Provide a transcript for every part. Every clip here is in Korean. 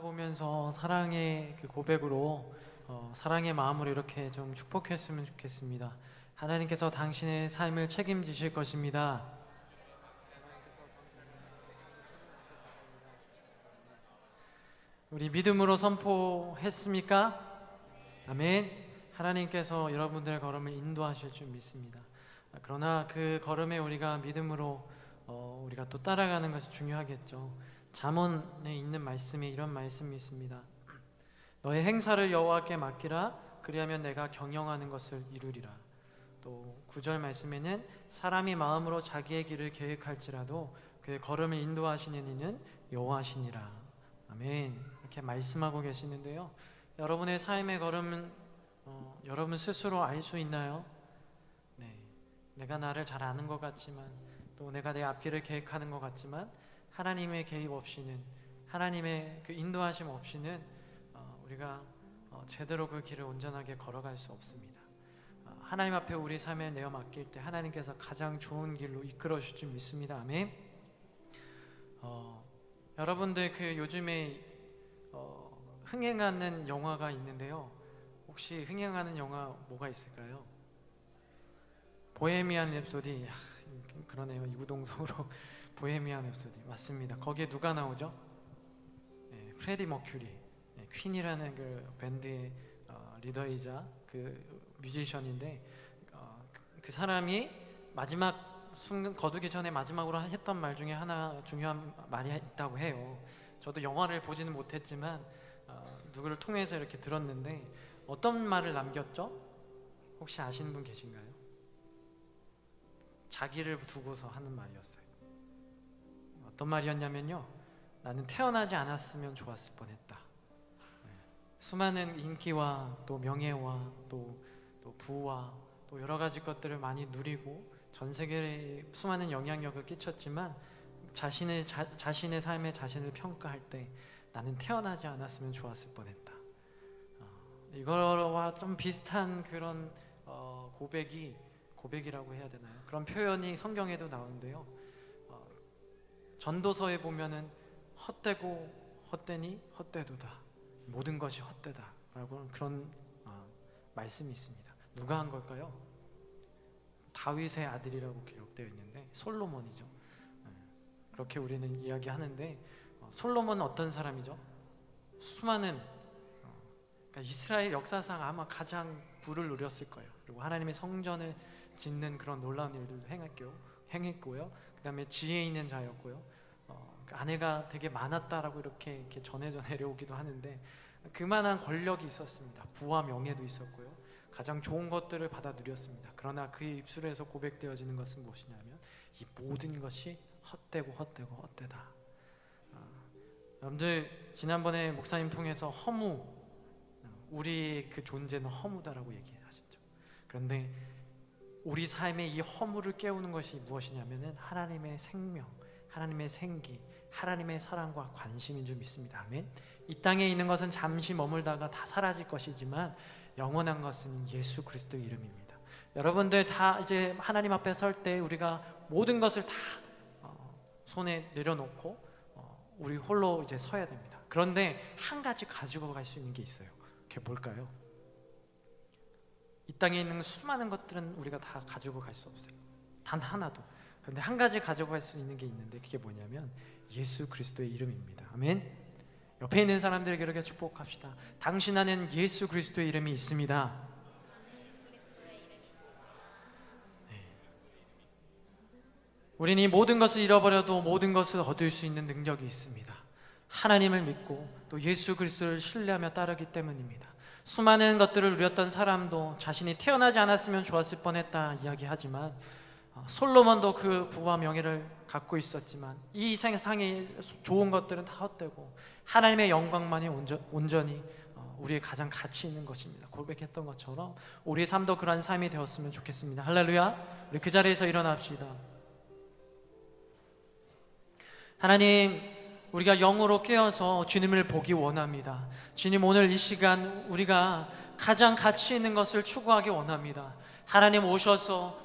살아보면서 사랑의 그 고백으로 사랑의 마음으로 이렇게 좀 축복했으면 좋겠습니다. 하나님께서 당신의 삶을 책임지실 것입니다. 우리 믿음으로 선포했습니까? 아멘. 하나님께서 여러분들의 걸음을 인도하실 줄 믿습니다. 그러나 그 걸음에 우리가 믿음으로 우리가 또 따라가는 것이 중요하겠죠. 잠언에 있는 말씀이 이런 말씀이 있습니다. 너의 행사를 여호와께 맡기라. 그리하면 내가 경영하는 것을 이루리라. 또 9절 말씀에는 사람이 마음으로 자기의 길을 계획할지라도 그의 걸음을 인도하시는 이는 여호와시니라. 아멘. 이렇게 말씀하고 계시는데요. 여러분의 삶의 걸음은 여러분 스스로 알 수 있나요? 네, 내가 나를 잘 아는 것 같지만, 또 내가 내 앞길을 계획하는 것 같지만, 하나님의 개입 없이는, 하나님의 그 인도하심 없이는 우리가 제대로 그 길을 온전하게 걸어갈 수 없습니다. 하나님 앞에 우리 삶을 내어 맡길 때 하나님께서 가장 좋은 길로 이끌어 주실 줄 믿습니다. 아멘. 여러분들 그 요즘에 흥행하는 영화가 있는데요. 혹시 흥행하는 영화 뭐가 있을까요? 보헤미안 랩소디. 그러네요. 이구동성으로 보헤미안 랩소디 맞습니다. 거기에 누가 나오죠? 네, 프레디 머큐리. 네, 퀸이라는 그 밴드의 리더이자 그 뮤지션인데 그 사람이 마지막 순간 거두기 전에 마지막으로 했던 말 중에 하나 중요한 말이 있다고 해요. 저도 영화를 보지는 못했지만 누구를 통해서 이렇게 들었는데 어떤 말을 남겼죠? 혹시 아시는 분 계신가요? 자기를 두고서 하는 말이었어요. 어떤 말이었냐면요, 나는 태어나지 않았으면 좋았을 뻔했다. 수많은 인기와 또 명예와 또 부와 또 여러 가지 것들을 많이 누리고 전 세계에 수많은 영향력을 끼쳤지만 자신의 삶에 자신을 평가할 때 나는 태어나지 않았으면 좋았을 뻔했다. 이거와 좀 비슷한 그런 고백이라고 해야 되나요? 그런 표현이 성경에도 나오는데요. 전도서에 보면은 헛되고 헛되니 헛되도다. 모든 것이 헛되다. 라고 그런 말씀이 있습니다. 누가 한 걸까요? 다윗의 아들이라고 기록되어 있는데 솔로몬이죠. 그렇게 우리는 이야기하는데 솔로몬은 어떤 사람이죠? 수많은 그러니까 이스라엘 역사상 아마 가장 부를 누렸을 거예요. 그리고 하나님의 성전을 짓는 그런 놀라운 일들도 행했고요. 그 다음에 지혜 있는 자였고요. 아내가 되게 많았다라고 이렇게 전해져 내려오기도 하는데 그만한 권력이 있었습니다. 부와 명예도 있었고요. 가장 좋은 것들을 받아 누렸습니다. 그러나 그의 입술에서 고백되어지는 것은 무엇이냐면 이 모든 것이 헛되고 헛되다. 여러분들 지난번에 목사님 통해서 허무, 우리의 그 존재는 허무다라고 얘기하셨죠. 그런데 우리 삶의 이 허무를 깨우는 것이 무엇이냐면은 하나님의 생명, 하나님의 생기, 하나님의 사랑과 관심인 줄 믿습니다. 아멘. 이 땅에 있는 것은 잠시 머물다가 다 사라질 것이지만 영원한 것은 예수 그리스도의 이름입니다. 여러분들 다 이제 하나님 앞에 설 때 우리가 모든 것을 다 손에 내려놓고 우리 홀로 이제 서야 됩니다. 그런데 한 가지 가지고 갈 수 있는 게 있어요. 그게 뭘까요? 이 땅에 있는 수많은 것들은 우리가 다 가지고 갈 수 없어요. 단 하나도. 그런데 한 가지 가져갈 수 있는 게 있는데 그게 뭐냐면 예수 그리스도의 이름입니다. 아멘. 옆에 있는 사람들에게 이렇게 축복합시다. 당신 안에는 예수 그리스도의 이름이 있습니다. 네. 우리는 이 모든 것을 잃어버려도 모든 것을 얻을 수 있는 능력이 있습니다. 하나님을 믿고 또 예수 그리스도를 신뢰하며 따르기 때문입니다. 수많은 것들을 누렸던 사람도 자신이 태어나지 않았으면 좋았을 뻔했다 이야기하지만 솔로몬도 그 부와 명예를 갖고 있었지만 이 세상의 좋은 것들은 다 헛되고 하나님의 영광만이 온전히 우리의 가장 가치 있는 것입니다. 고백했던 것처럼 우리의 삶도 그러한 삶이 되었으면 좋겠습니다. 할렐루야. 우리 그 자리에서 일어납시다. 하나님, 우리가 영으로 깨어서 주님을 보기 원합니다. 주님, 오늘 이 시간 우리가 가장 가치 있는 것을 추구하기 원합니다. 하나님 오셔서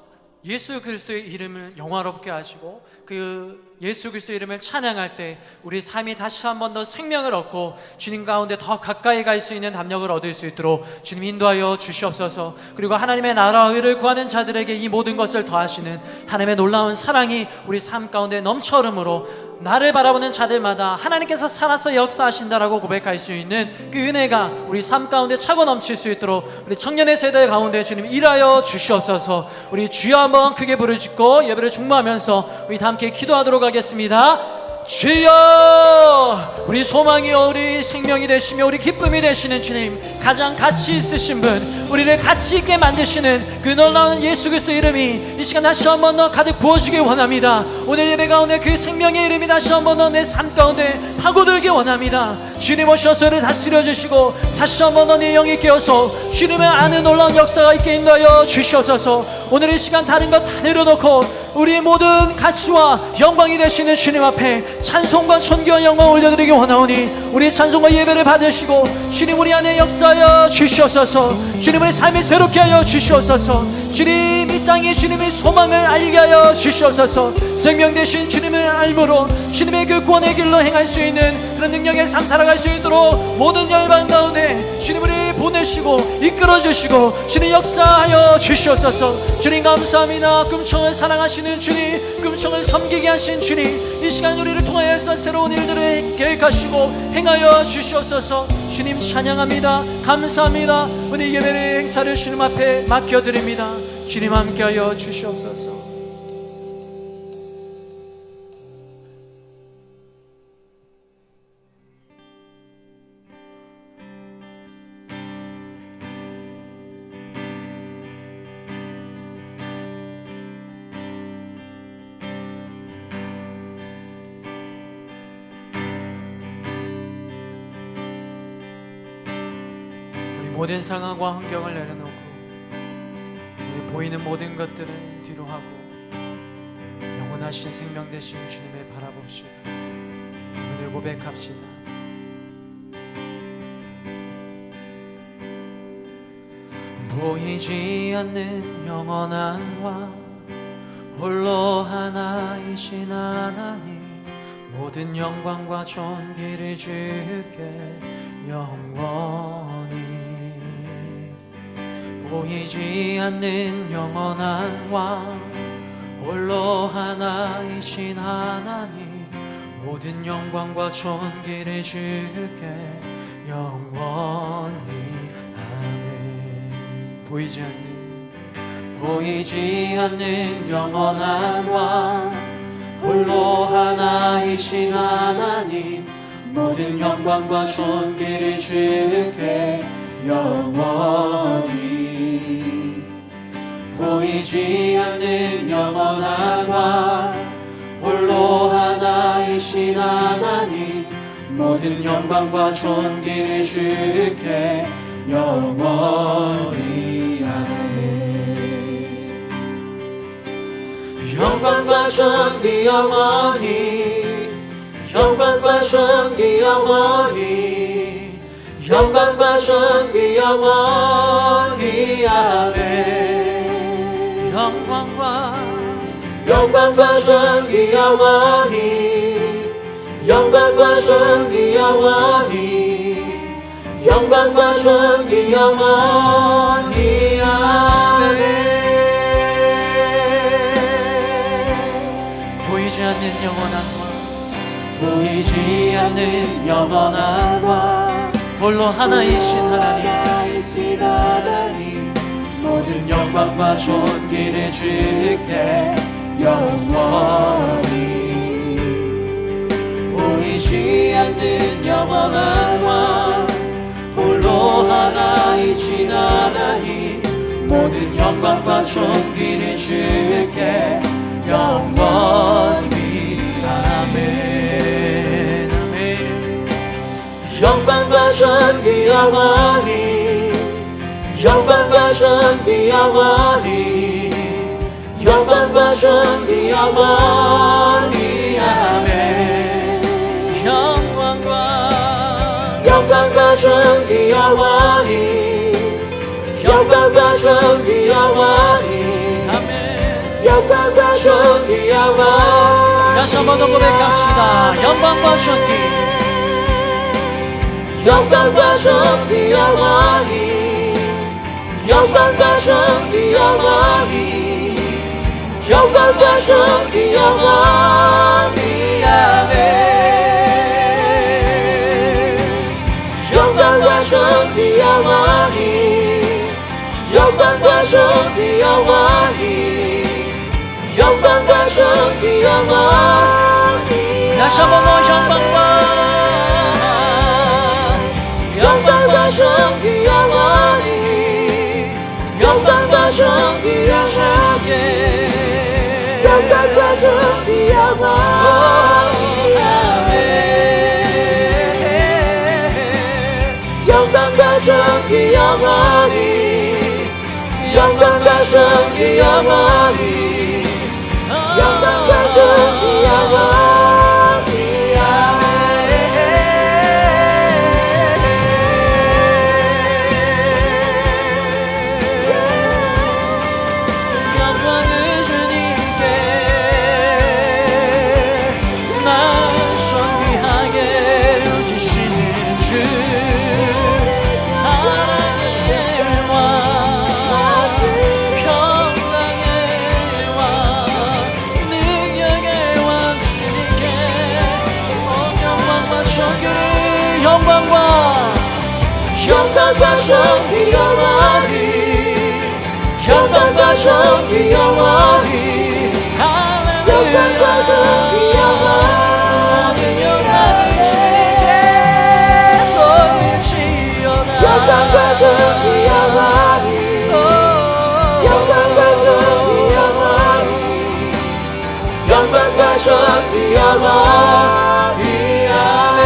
예수 그리스도의 이름을 영화롭게 하시고 그 예수 그리스도의 이름을 찬양할 때 우리 삶이 다시 한 번 더 생명을 얻고 주님 가운데 더 가까이 갈 수 있는 담력을 얻을 수 있도록 주님 인도하여 주시옵소서. 그리고 하나님의 나라와 의를 구하는 자들에게 이 모든 것을 더하시는 하나님의 놀라운 사랑이 우리 삶 가운데 넘쳐 흐름으로 나를 바라보는 자들마다 하나님께서 살아서 역사하신다라고 고백할 수 있는 그 은혜가 우리 삶 가운데 차고 넘칠 수 있도록 우리 청년의 세대 가운데 주님 일하여 주시옵소서. 우리 주여 한번 크게 부르짖고 예배를 중보하면서 우리 다 함께 기도하도록 하겠습니다. 주여, 우리 소망이요 우리 생명이 되시며 우리 기쁨이 되시는 주님, 가장 가치 있으신 분, 우리를 가치 있게 만드시는 그 놀라운 예수 그리스도 이름이 이 시간 다시 한번 더 가득 부어주길 원합니다. 오늘 예배 가운데 그 생명의 이름이 다시 한번 더 내 삶 가운데 파고들길 원합니다. 주님 오셔서 저를 다스려 주시고 다시 한번 더 내 영이 깨어서 주님의 아는 놀라운 역사가 있게 인도하여 주시옵소서. 오늘 이 시간 다른 것 다 내려놓고 우리의 모든 가치와 영광이 되시는 주님 앞에 찬송과 존귀와 영광을 올려드리기 원하오니 우리의 찬송과 예배를 받으시고 주님 우리 안에 역사하여 주시옵소서. 주님 우리 삶을 새롭게 하여 주시옵소서. 주님 이 땅에 주님의 소망을 알게 하여 주시옵소서. 생명 되신 주님을 알므로 주님의 그 구원의 길로 행할 수 있는 그런 능력의 삶 살아갈 수 있도록 모든 열방 가운데 주님 우리 보내시고 이끌어 주시고 주님 역사하여 주시옵소서. 주님 감사합니다. 금총을 사랑하시는 주님, 금총을 섬기게 하신 주님, 이 시간 우리를 통하여서 새로운 일들을 계획하시고 행하여 주시옵소서. 주님 찬양합니다. 감사합니다. 오늘 예배의 행사를 주님 앞에 맡겨드립니다. 주님 함께하여 주시옵소서. 모든 상황과 환경을 내려놓고 우리 보이는 모든 것들을 뒤로 하고 영원하신 생명 되신 주님을 바라봅시다. 오늘 고백합시다. 보이지 않는 영원한 왕, 홀로 하나이신 하나님, 모든 영광과 존귀를 주께 영원히. 보이지 않는 영원한 왕, 홀로 하나이신 하나님, 모든 영광과 존귀를 주께 영원히. 아멘. 보이지 않는 영원한 왕, 홀로 하나이신 하나님, 모든 영광과 존귀를 주께 영원히. 보이지 않는 영원한 왕, 홀로 하나이신 하나님, 모든 영광과 존귀를 주께 영원히. 아멘. 영광과 존귀 영원히, 영광과 존귀 영원히, 영광과 존귀 영원히. 아멘. 영광과 존귀 영원히, 영광과 존귀 영원히, 영광과 존귀 영원히. 아멘. 보이지 않는 영원한 왕, 보이지 않는 영원한 왕, 홀로 하나이신 하나님, 모든 영광과 존귀를 주께 영원히. 보이지 않는 영원한 왕, 홀로 하나이신 하나님, 모든 영광과 존귀를 주께 영원히. 아멘. 아멘. 영광과 존귀 영원히, 영광과 존귀 영원히, 영광과 존귀 영원히. 아멘. 영광과 존귀 영원히, 영광과 존귀 영원히. 아멘. 존귀 영원. 다시 한번 더 고백합시다. 영광과 존귀, 영광과 존귀 영원히, 영광과 존귀 영원히, 영광과 존귀 영원히. 아멘. 영광과 존귀 영원히, 영광과 존귀 영원히, 영광과 존귀 영원히. 다시 한번 더 영광과 영광과 존귀 영원히, 영광과 존귀 영원히, 영광과 존귀 영원히. 영광과 존귀 영원히, 영광과 존귀 영원히, 영광과 존귀 영원히. 영광을 주님께 날 존귀하게 여기시는 주, 사랑의 왕, 평강의 왕, 능력의 왕 주님께 영광과 존귀를, 영광과 존귀 영원히, 영광과 존귀 영원히, 영광과 존귀 영원히. 영광과 존귀 영원히, 영광과 존귀 영원히, 영광과 존귀 영원히. 아멘.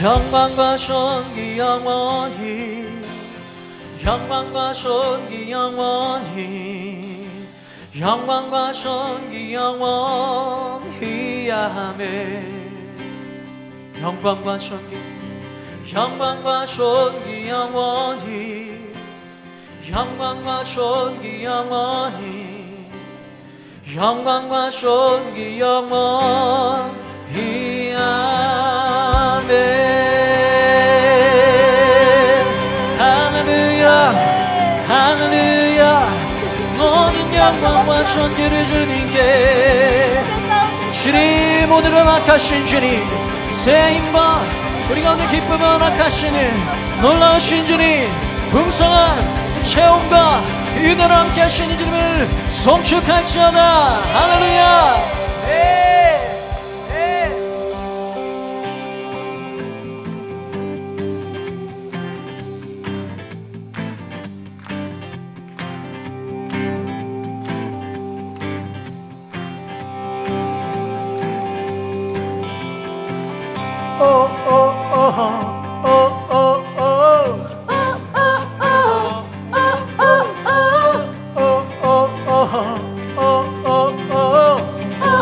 영광과 존귀 영원히, 영광과 존귀 영원히, 영광과 존귀 영원히. 아멘. 영광과 존귀, 영광과 존귀 영원히, 영광과 존귀 영원히, 영광과 존귀 영원히. 아멘. 할렐루야, 할렐루야. 모든 영광과 존귀를 주님께, 주님 오늘을 허락하신 주님, 새 힘과 우리 가운데 기쁨을 허락하시는 놀라우신 주님, 풍성한 체험과 은혜로 함께 하시는 주님을 송축할지어다. 할렐루야.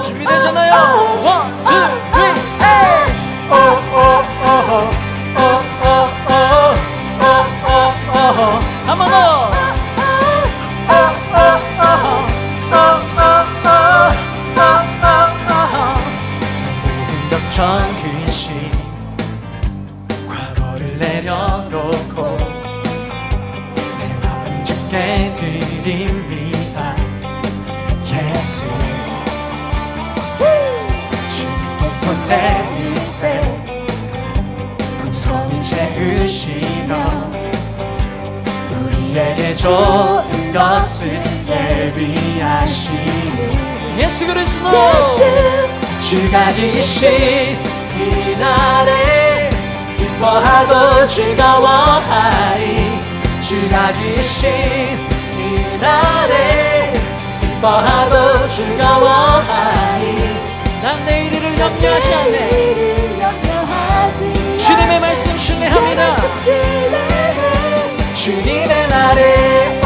준비되셨나요? 원, 투, 쓰리, 한 번 더. 무력전 근심 과거를 내려놓고 내 마음 주께 드립니다. 예수 주님께 손 내밀 때 풍성히 채우시며 우리에게 좋은 것을 예비하시니 예수 그리스도 주가 지으신 이날에 기뻐하고 즐거워하리. 주가 지으신 이날에 기뻐하고 즐거워하리. 난 내일을 염려하지 않네. 주님의 말씀 신뢰합니다. 주님의 날에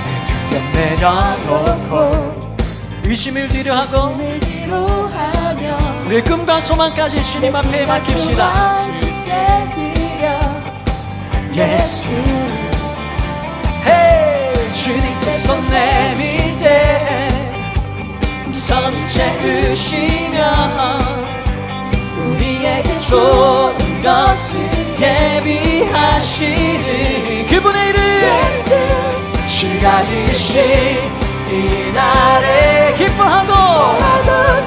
내 두려움 내려놓고 의심을 뒤로하고 우리의 꿈과 소망까지 주님 앞에 맡깁시다. 예수. Hey! 주님께서 내 밑에 선을 채우시며 우리에게 좋은 것을 예비하시는 그분의 이름 주가 지으신 이 날에 기뻐하고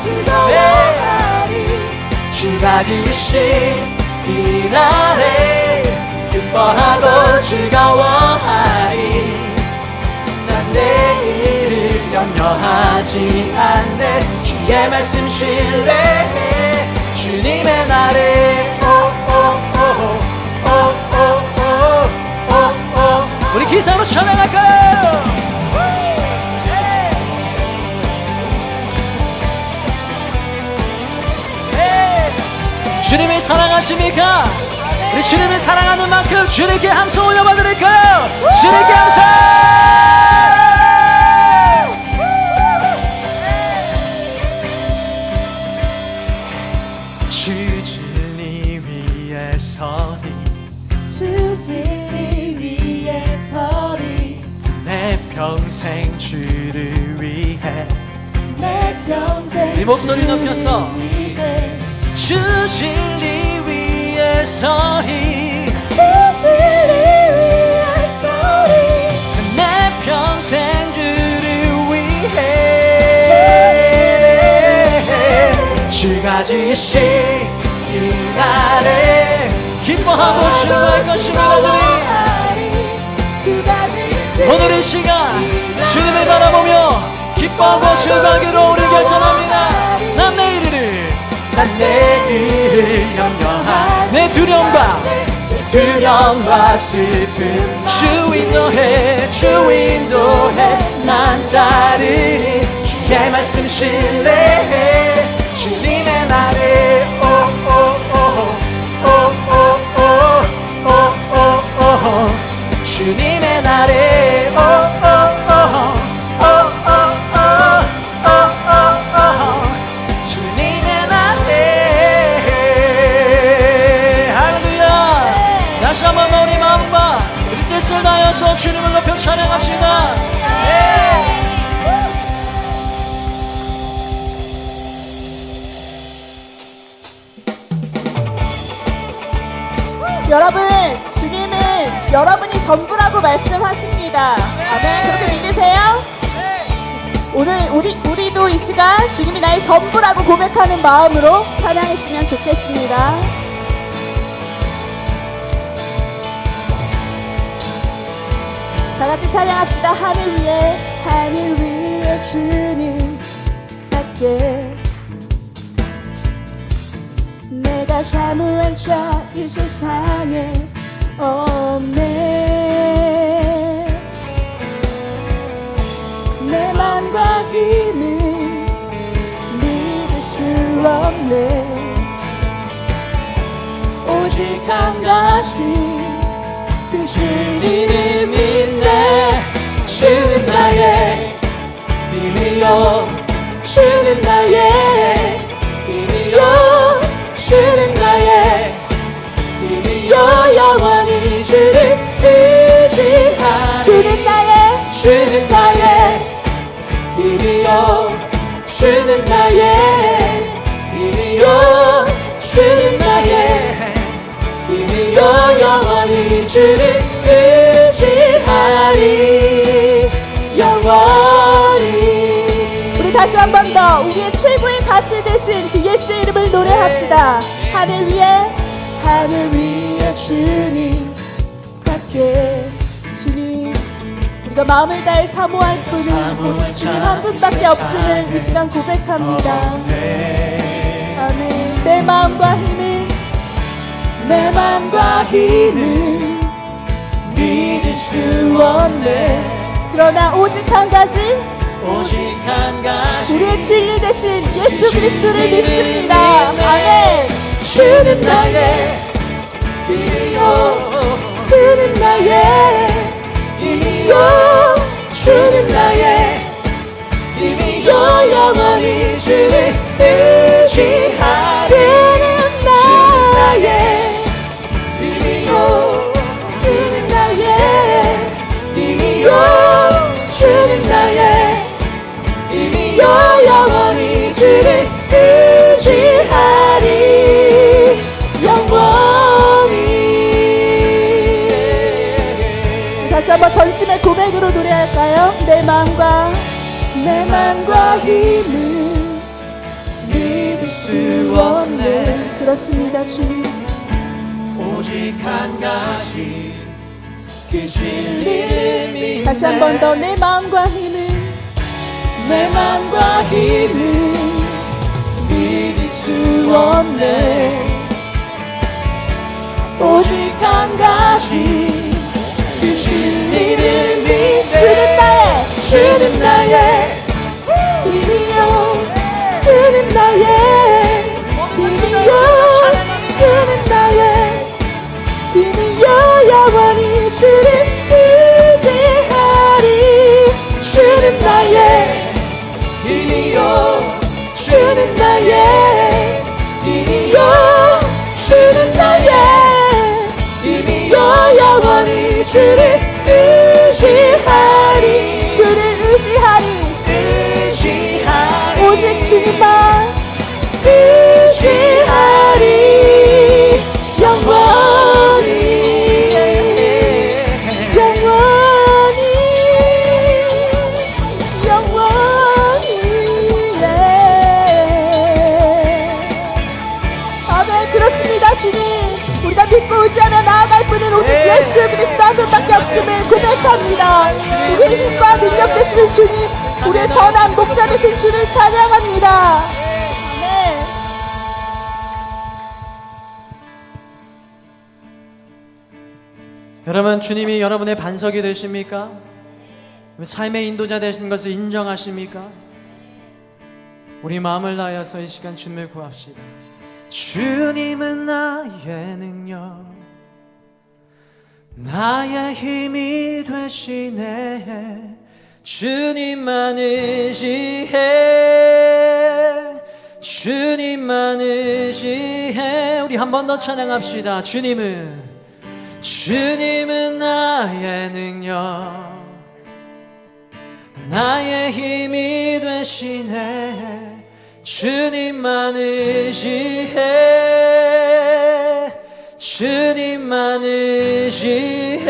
즐거워하리. 주가 지으신 이 날에 기뻐하고 즐거워하리. 난 내일을 염려하지 않네. 주의 말씀 신뢰해. 주님의 날에 우리 기타로 찬양할까요? 주님이 사랑하십니까? 우리 주님이 사랑하는 만큼 주님께 함성 올려봐 드릴까요? 주님께 함성! 주 진리 위에 서리 주 진리 위에 서리. 내 평생 주를 위해 내 평생 네 목소리 높여서 위해. 주 진리 위에 서리 주 진리 위에 서리. 내 평생 주를 위해 주가 지으신 이 날에 기뻐하고 즐거워할 것입니다. 오늘 이 시간 주님을 바라보며 기뻐하고 즐거워하기로 우리 결단합니다. 난 내일을 염려한 내 두려움과 슬픔 주 인도해 난 따르니 주의 말씀 신뢰해. 주님의 날에 주님의 날에 주님의 날에 할렐루야. 다시 한번 우리 마음과 우리 뜻을 다해서 주님을 높여 찬양합시다. 여러분, 주님은 여러분이 전부라고 말씀하십니다. 아멘. 그렇게 믿으세요? 오늘 우리도 이 시간 주님이 나의 전부라고 고백하는 마음으로 찬양했으면 좋겠습니다. 다 같이 찬양합시다. 하늘 위에 주님 밖에 내가 사모한 자 이 세상에 없네. 내 맘과 힘은 믿을 수 없네. 오직 한 가지 그 주님을 믿네. 주는 나의 힘이요 주는 나의 힘이요 주는 나의 힘이요 영원히 주를 의지하리. 주는 나의 힘이요 주는 나의 힘이요 주는 나의 힘이요 영원히 주를 의지하리. 영원히. 우리 다시 한 번 더 우리의 최고의 가치 되신 그 예수의 이름을 노래합시다. 하늘 위에 주님 밖에 주님 우리가 마음을 다해 사모할 분은 오직 주님 한 분밖에 없음을 이 시간 고백합니다. 아멘. 내 마음과 힘은 믿을 수 없네. 그러나 오직 한 가지 우리의 진리 되신 예수 그리스도를 믿습니다. 아멘. 주는 나의 힘이요 주는 나의 힘이요 주는 나의 힘이요 영원히 주를 의지하리. 주는 나의 힘이요 주는 이미요 영원히 주를 의지하리 영원히. 다시 한번 전심의 고백으로 노래할까요? 내 마음과 힘을 믿을 수 없네. 그렇습니다 주님. 오직 한 가지 그 진리를 믿네. 다시 한 번 더 내 마음과 힘을 믿을 수 없네. 오직 한 가지 그 진리를 믿네. 주는 나의 힘이요 주는 나의 힘이요 주는 나의 힘이요 영원히 주를 의지하리. 주는 나의 힘이요 주는 나의 힘이요 주는 나의 힘이요 영원히 주를 의지하리. 주를 의지하리 오직 주님만 의지하리 영원히 아멘. 그렇습니다 주님. 우리가 믿고 의지하며 나아갈 분은 오직 예수 그리스도 한 분밖에 없음을 고백합니다. 우리의 힘과 능력 되시는 주님, 우리의 선한 목자 되신 주를 찬양합니다. 아멘. 여러분, 주님이 여러분의 반석이 되십니까? 삶의 인도자 되신 것을 인정하십니까? 우리 마음을 다하여서 이 시간 주님을 구합시다. 주님은 나의 능력, 나의 힘이 되시네. 주님만 의지해, 주님만 의지해. 우리 한 번 더 찬양합시다. 주님은 나의 능력, 나의 힘이 되시네. 주님만 의지해, 주님만 의지해.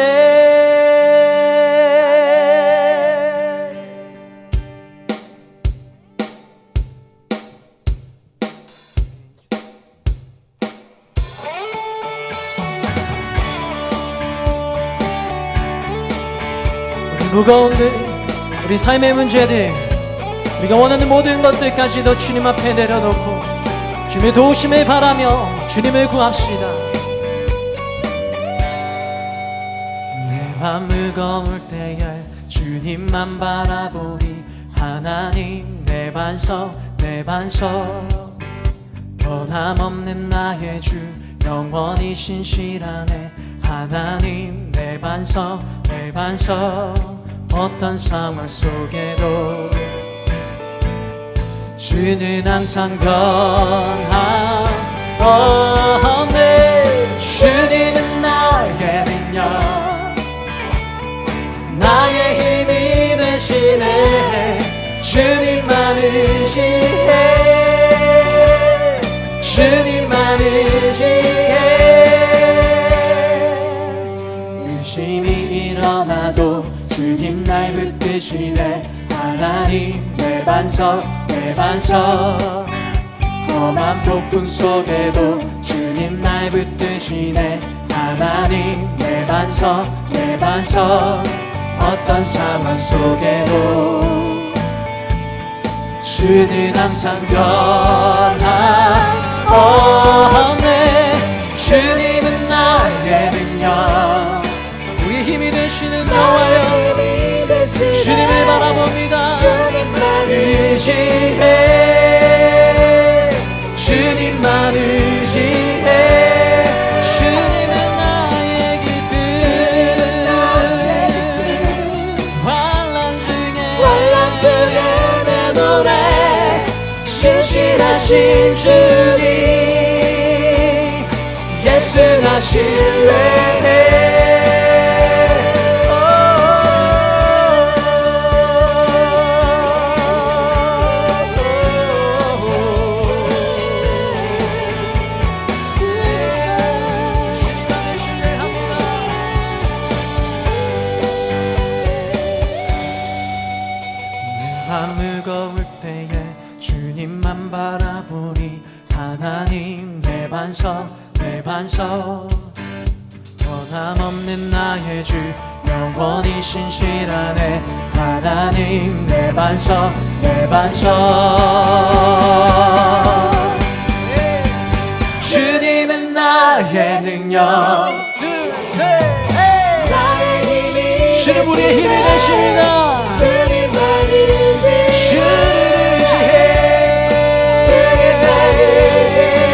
우리 무거운 들, 우리 삶의 문제들, 우리가 원하는 모든 것들까지도 주님 앞에 내려놓고 주님의 도우심을 바라며 주님을 구합시다. 내 맘 무거울 때에 주님만 바라보리. 하나님 내 반석, 내 반석, 변함없는 나의 주, 영원히 신실하네. 하나님 내 반석, 내 반석, 어떤 상황 속에도 주는 항상 변함없네. 주님은 나의 능력, 나의 힘이 되시네. 주님만 의지해, 주님만 의지해. 의심이 일어나도 주님 날 붙드시네. 하나님 내 반석, 내 반석, 험한 폭풍 속에도 주님 날 붙드시네. 하나님 내 반석, 내 반석, 어떤 상황 속에도 주는 항상 변함없네. 주님은 나의 능력, 우리 힘이 되시는 여호와여, 주님을 바라봅니다. 의지해, 주님만 의지해. 주님은 나의 기쁨, 환난 중에 내 노래. 신실하신 주님, 예수 나 신뢰해. 맘 무거울 때에 주님만 바라보니 하나님 내 반석 내 반석 변함없는 나의 주 영원히 신실하네 하나님 내 반석 내 반석 주님은 나의 능력 나의 힘이 주님 우리의 힘이 되시나 주님만 의지해 주님을 의지해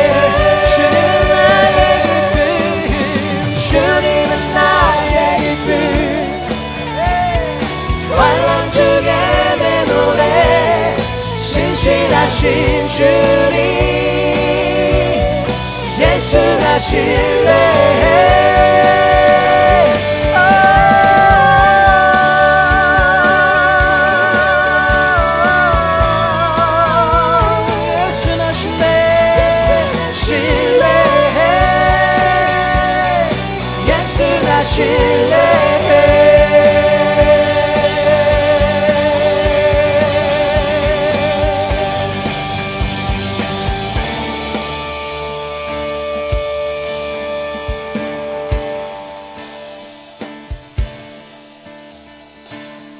주님은 나의 기쁨 환란 중에 내 노래 신실하신 주님 예수나 신뢰해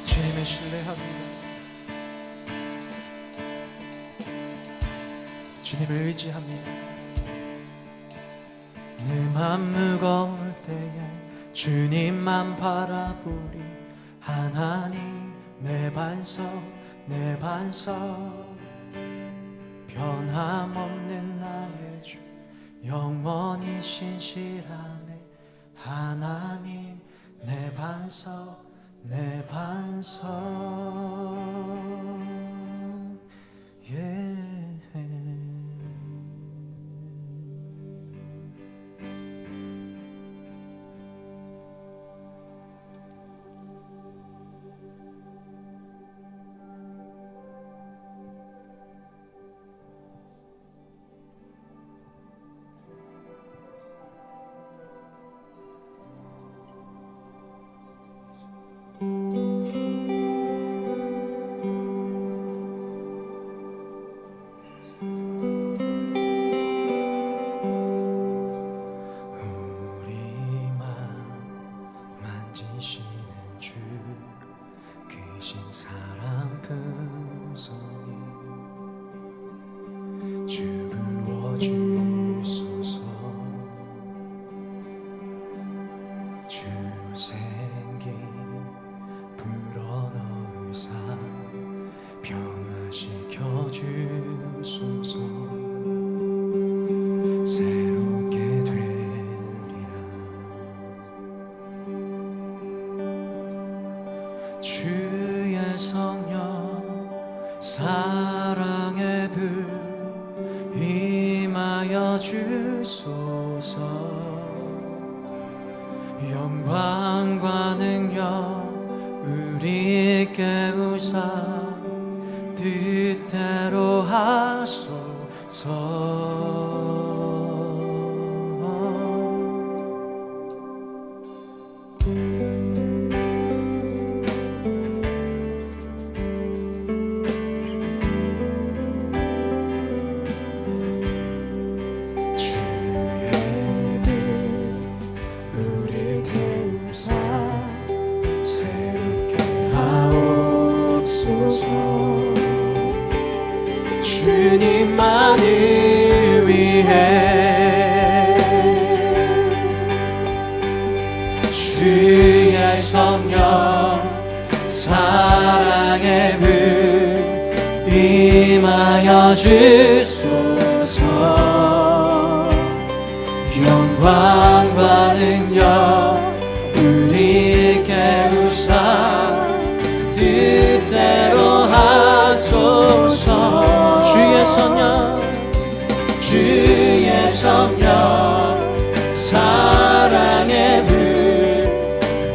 주님을 신뢰합니다. 주님을 의지합니다. 내 맘 무거울 때에 주님만 바라보리 하나님 내 반석 내 반석 변함없는 나의 주 영원히 신실하네 하나님 내 반석 내 반석 주소서 주 생기 불어넣으사 변화시켜 주소서 새롭게 되리라 주의 성령 사랑의 불 임하여 주소서 영광과 능력 우리 깨우사 뜻대로 하소서 주님만을 위해 주의 성령 사랑의 불 임하여 주소서 영광과 능력 우리 깨우사 뜻대로 하소서 주의 성령 사랑의 불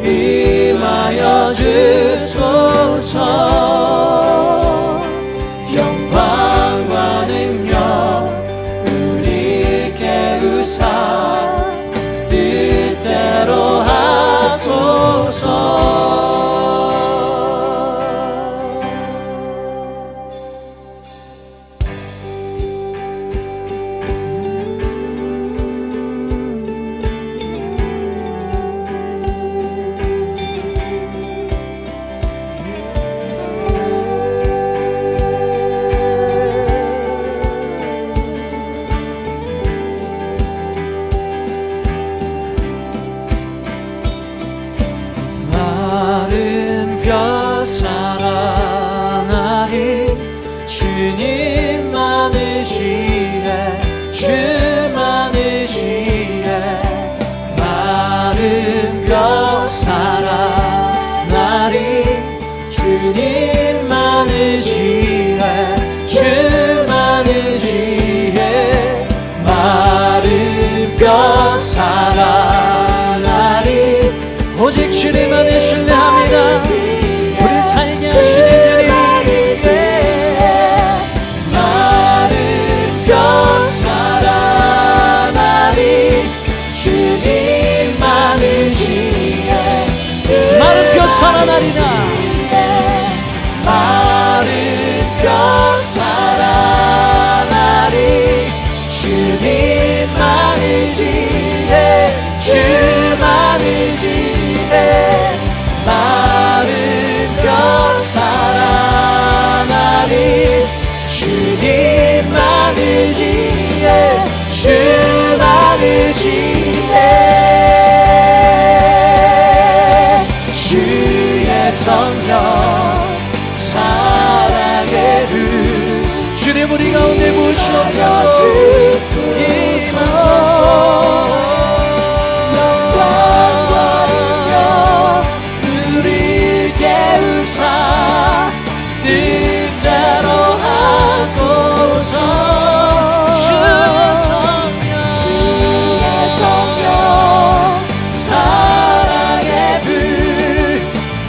임하여 주소서 영광과 능력 우리 깨우사 뜻대로 하소서 주님만을 지혜 주만을 지혜 마른 뼈 살아나리 주님만을 지혜 주만을 지혜 마른 뼈 살아나리 오직 주님만을 신뢰합니다. 우리 살게 하시는 주님 마른 뼈 살아나리 주님만을 지혜 마른 뼈 살아나리라 마른 뼈 살아나리 주님만을 지혜 주만을 지혜 마른 뼈 살아나리 주님만을 지혜 주만을 지혜 주의 성령 사랑의 불 주님 우리 가운데 부으시옵소서 임하소서 영광과 능력 우리 깨우사 뜻대로 하소서 주의 성령 사랑의 불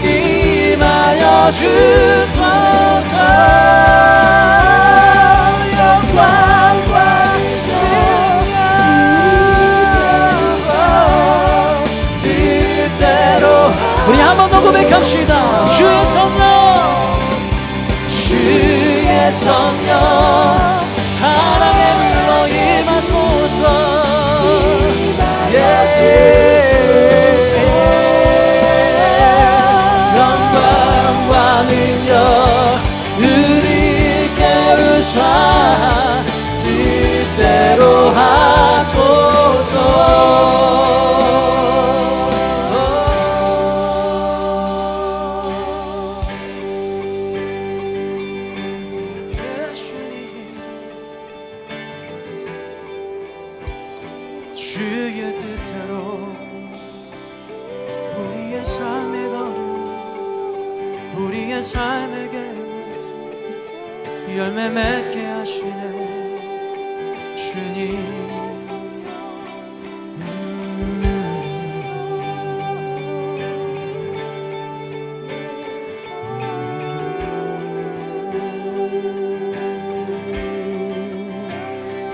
임하여 주소서 영광과 능력 뜻대로 우리 한 번 더 고백합시다. 주의 성령 사랑의 불로 임하소서 영광과 능력 우리 깨우사 뜻대로 주의 뜻대로 우리의 삶의 걸음 우리의 삶의 길 열매 맺게 하시네 주님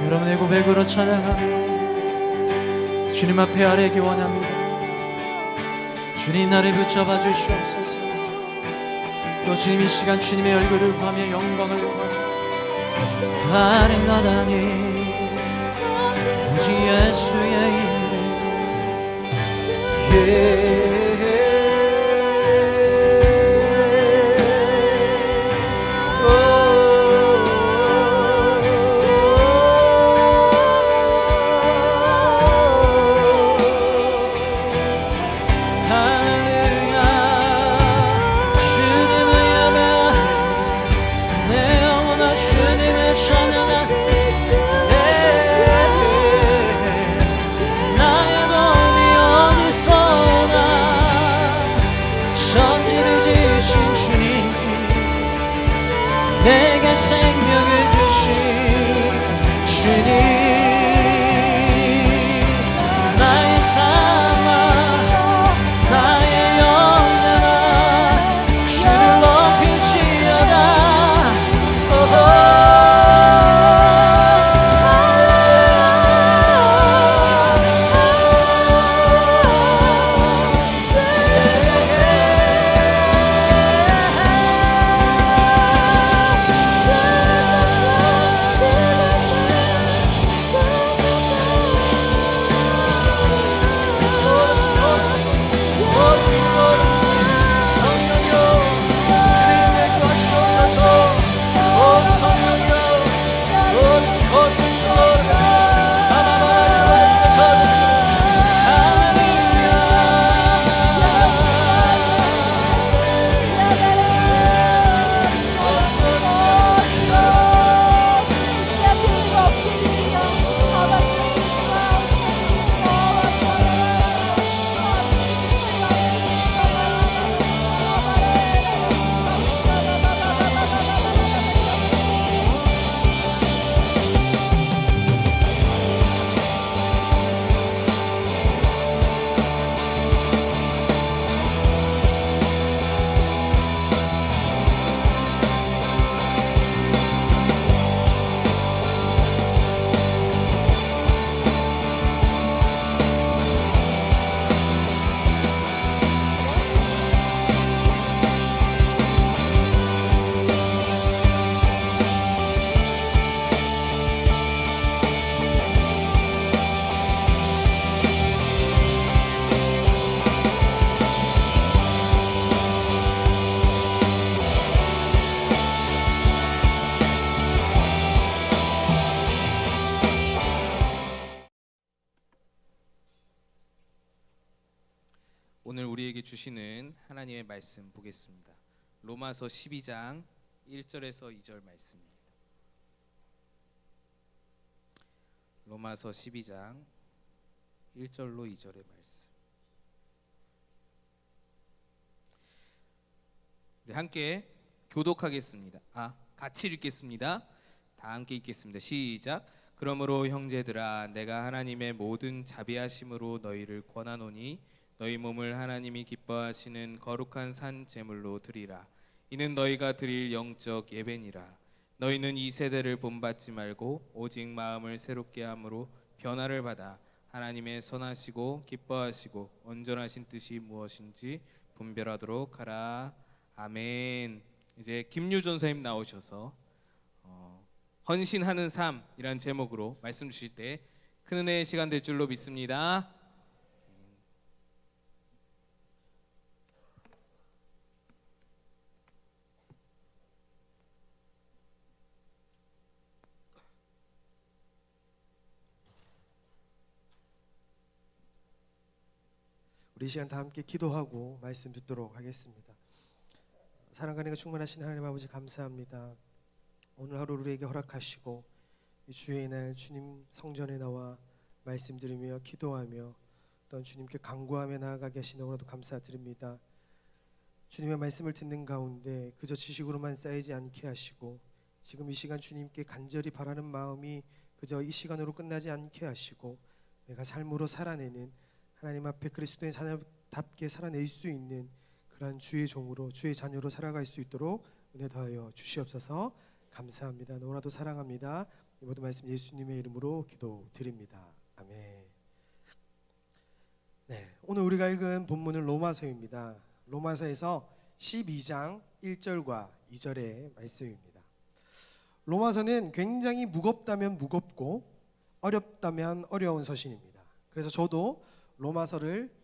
여러분의 고백으로 찬양하며 주님 앞에 아뢰기 원합니다. 주님 나를 붙잡아 주시옵소서. 또 주님 이 시간 주님의 얼굴을 구하며 영광을 구하며 다른 나다니 오직 예수의 이름 내게 생명을 주신 주님 나의 삶아 나의 영혼아 주를 높일지어다 오늘 우리에게 주시는 하나님의 말씀 보겠습니다. 로마서 12장 1절에서 2절 말씀입니다. 로마서 12장 1절로 2절의 말씀. 우리 함께 교독하겠습니다. 같이 읽겠습니다. 다 함께 읽겠습니다. 시작. 그러므로 형제들아, 내가 하나님의 모든 자비하심으로 너희를 권하노니 너희 몸을 하나님이 기뻐하시는 거룩한 산 제물로 드리라. 이는 너희가 드릴 영적 예배니라. 너희는 이 세대를 본받지 말고 오직 마음을 새롭게 함으로 변화를 받아 하나님의 선하시고 기뻐하시고 온전하신 뜻이 무엇인지 분별하도록 하라. 아멘. 이제 김유 전사님 나오셔서 헌신하는 삶이란 제목으로 말씀 주실 때 큰 은혜의 시간 될 줄로 믿습니다. 우리 시간 다 함께 기도하고 말씀 듣도록 하겠습니다. 사랑과 은혜가 충만하신 하나님 아버지, 감사합니다. 오늘 하루 우리에게 허락하시고 이 주의 날 주님 성전에 나와 말씀 들으며 기도하며 또한 주님께 간구하며 나아가게 하시는 오늘도 감사드립니다. 주님의 말씀을 듣는 가운데 그저 지식으로만 쌓이지 않게 하시고 지금 이 시간 주님께 간절히 바라는 마음이 그저 이 시간으로 끝나지 않게 하시고 내가 삶으로 살아내는, 하나님 앞에 그리스도의 자녀답게 살아낼 수 있는 그러한 주의 종으로, 주의 자녀로 살아갈 수 있도록 은혜 더하여 주시옵소서. 감사합니다. 너무나도 사랑합니다. 이 모든 말씀 예수님의 이름으로 기도드립니다. 아멘. 네, 오늘 우리가 읽은 본문은 로마서입니다. 로마서에서 12장 1절과 2절의 말씀입니다. 로마서는 굉장히 무겁다면 무겁고 어렵다면 어려운 서신입니다. 그래서 저도 로마서를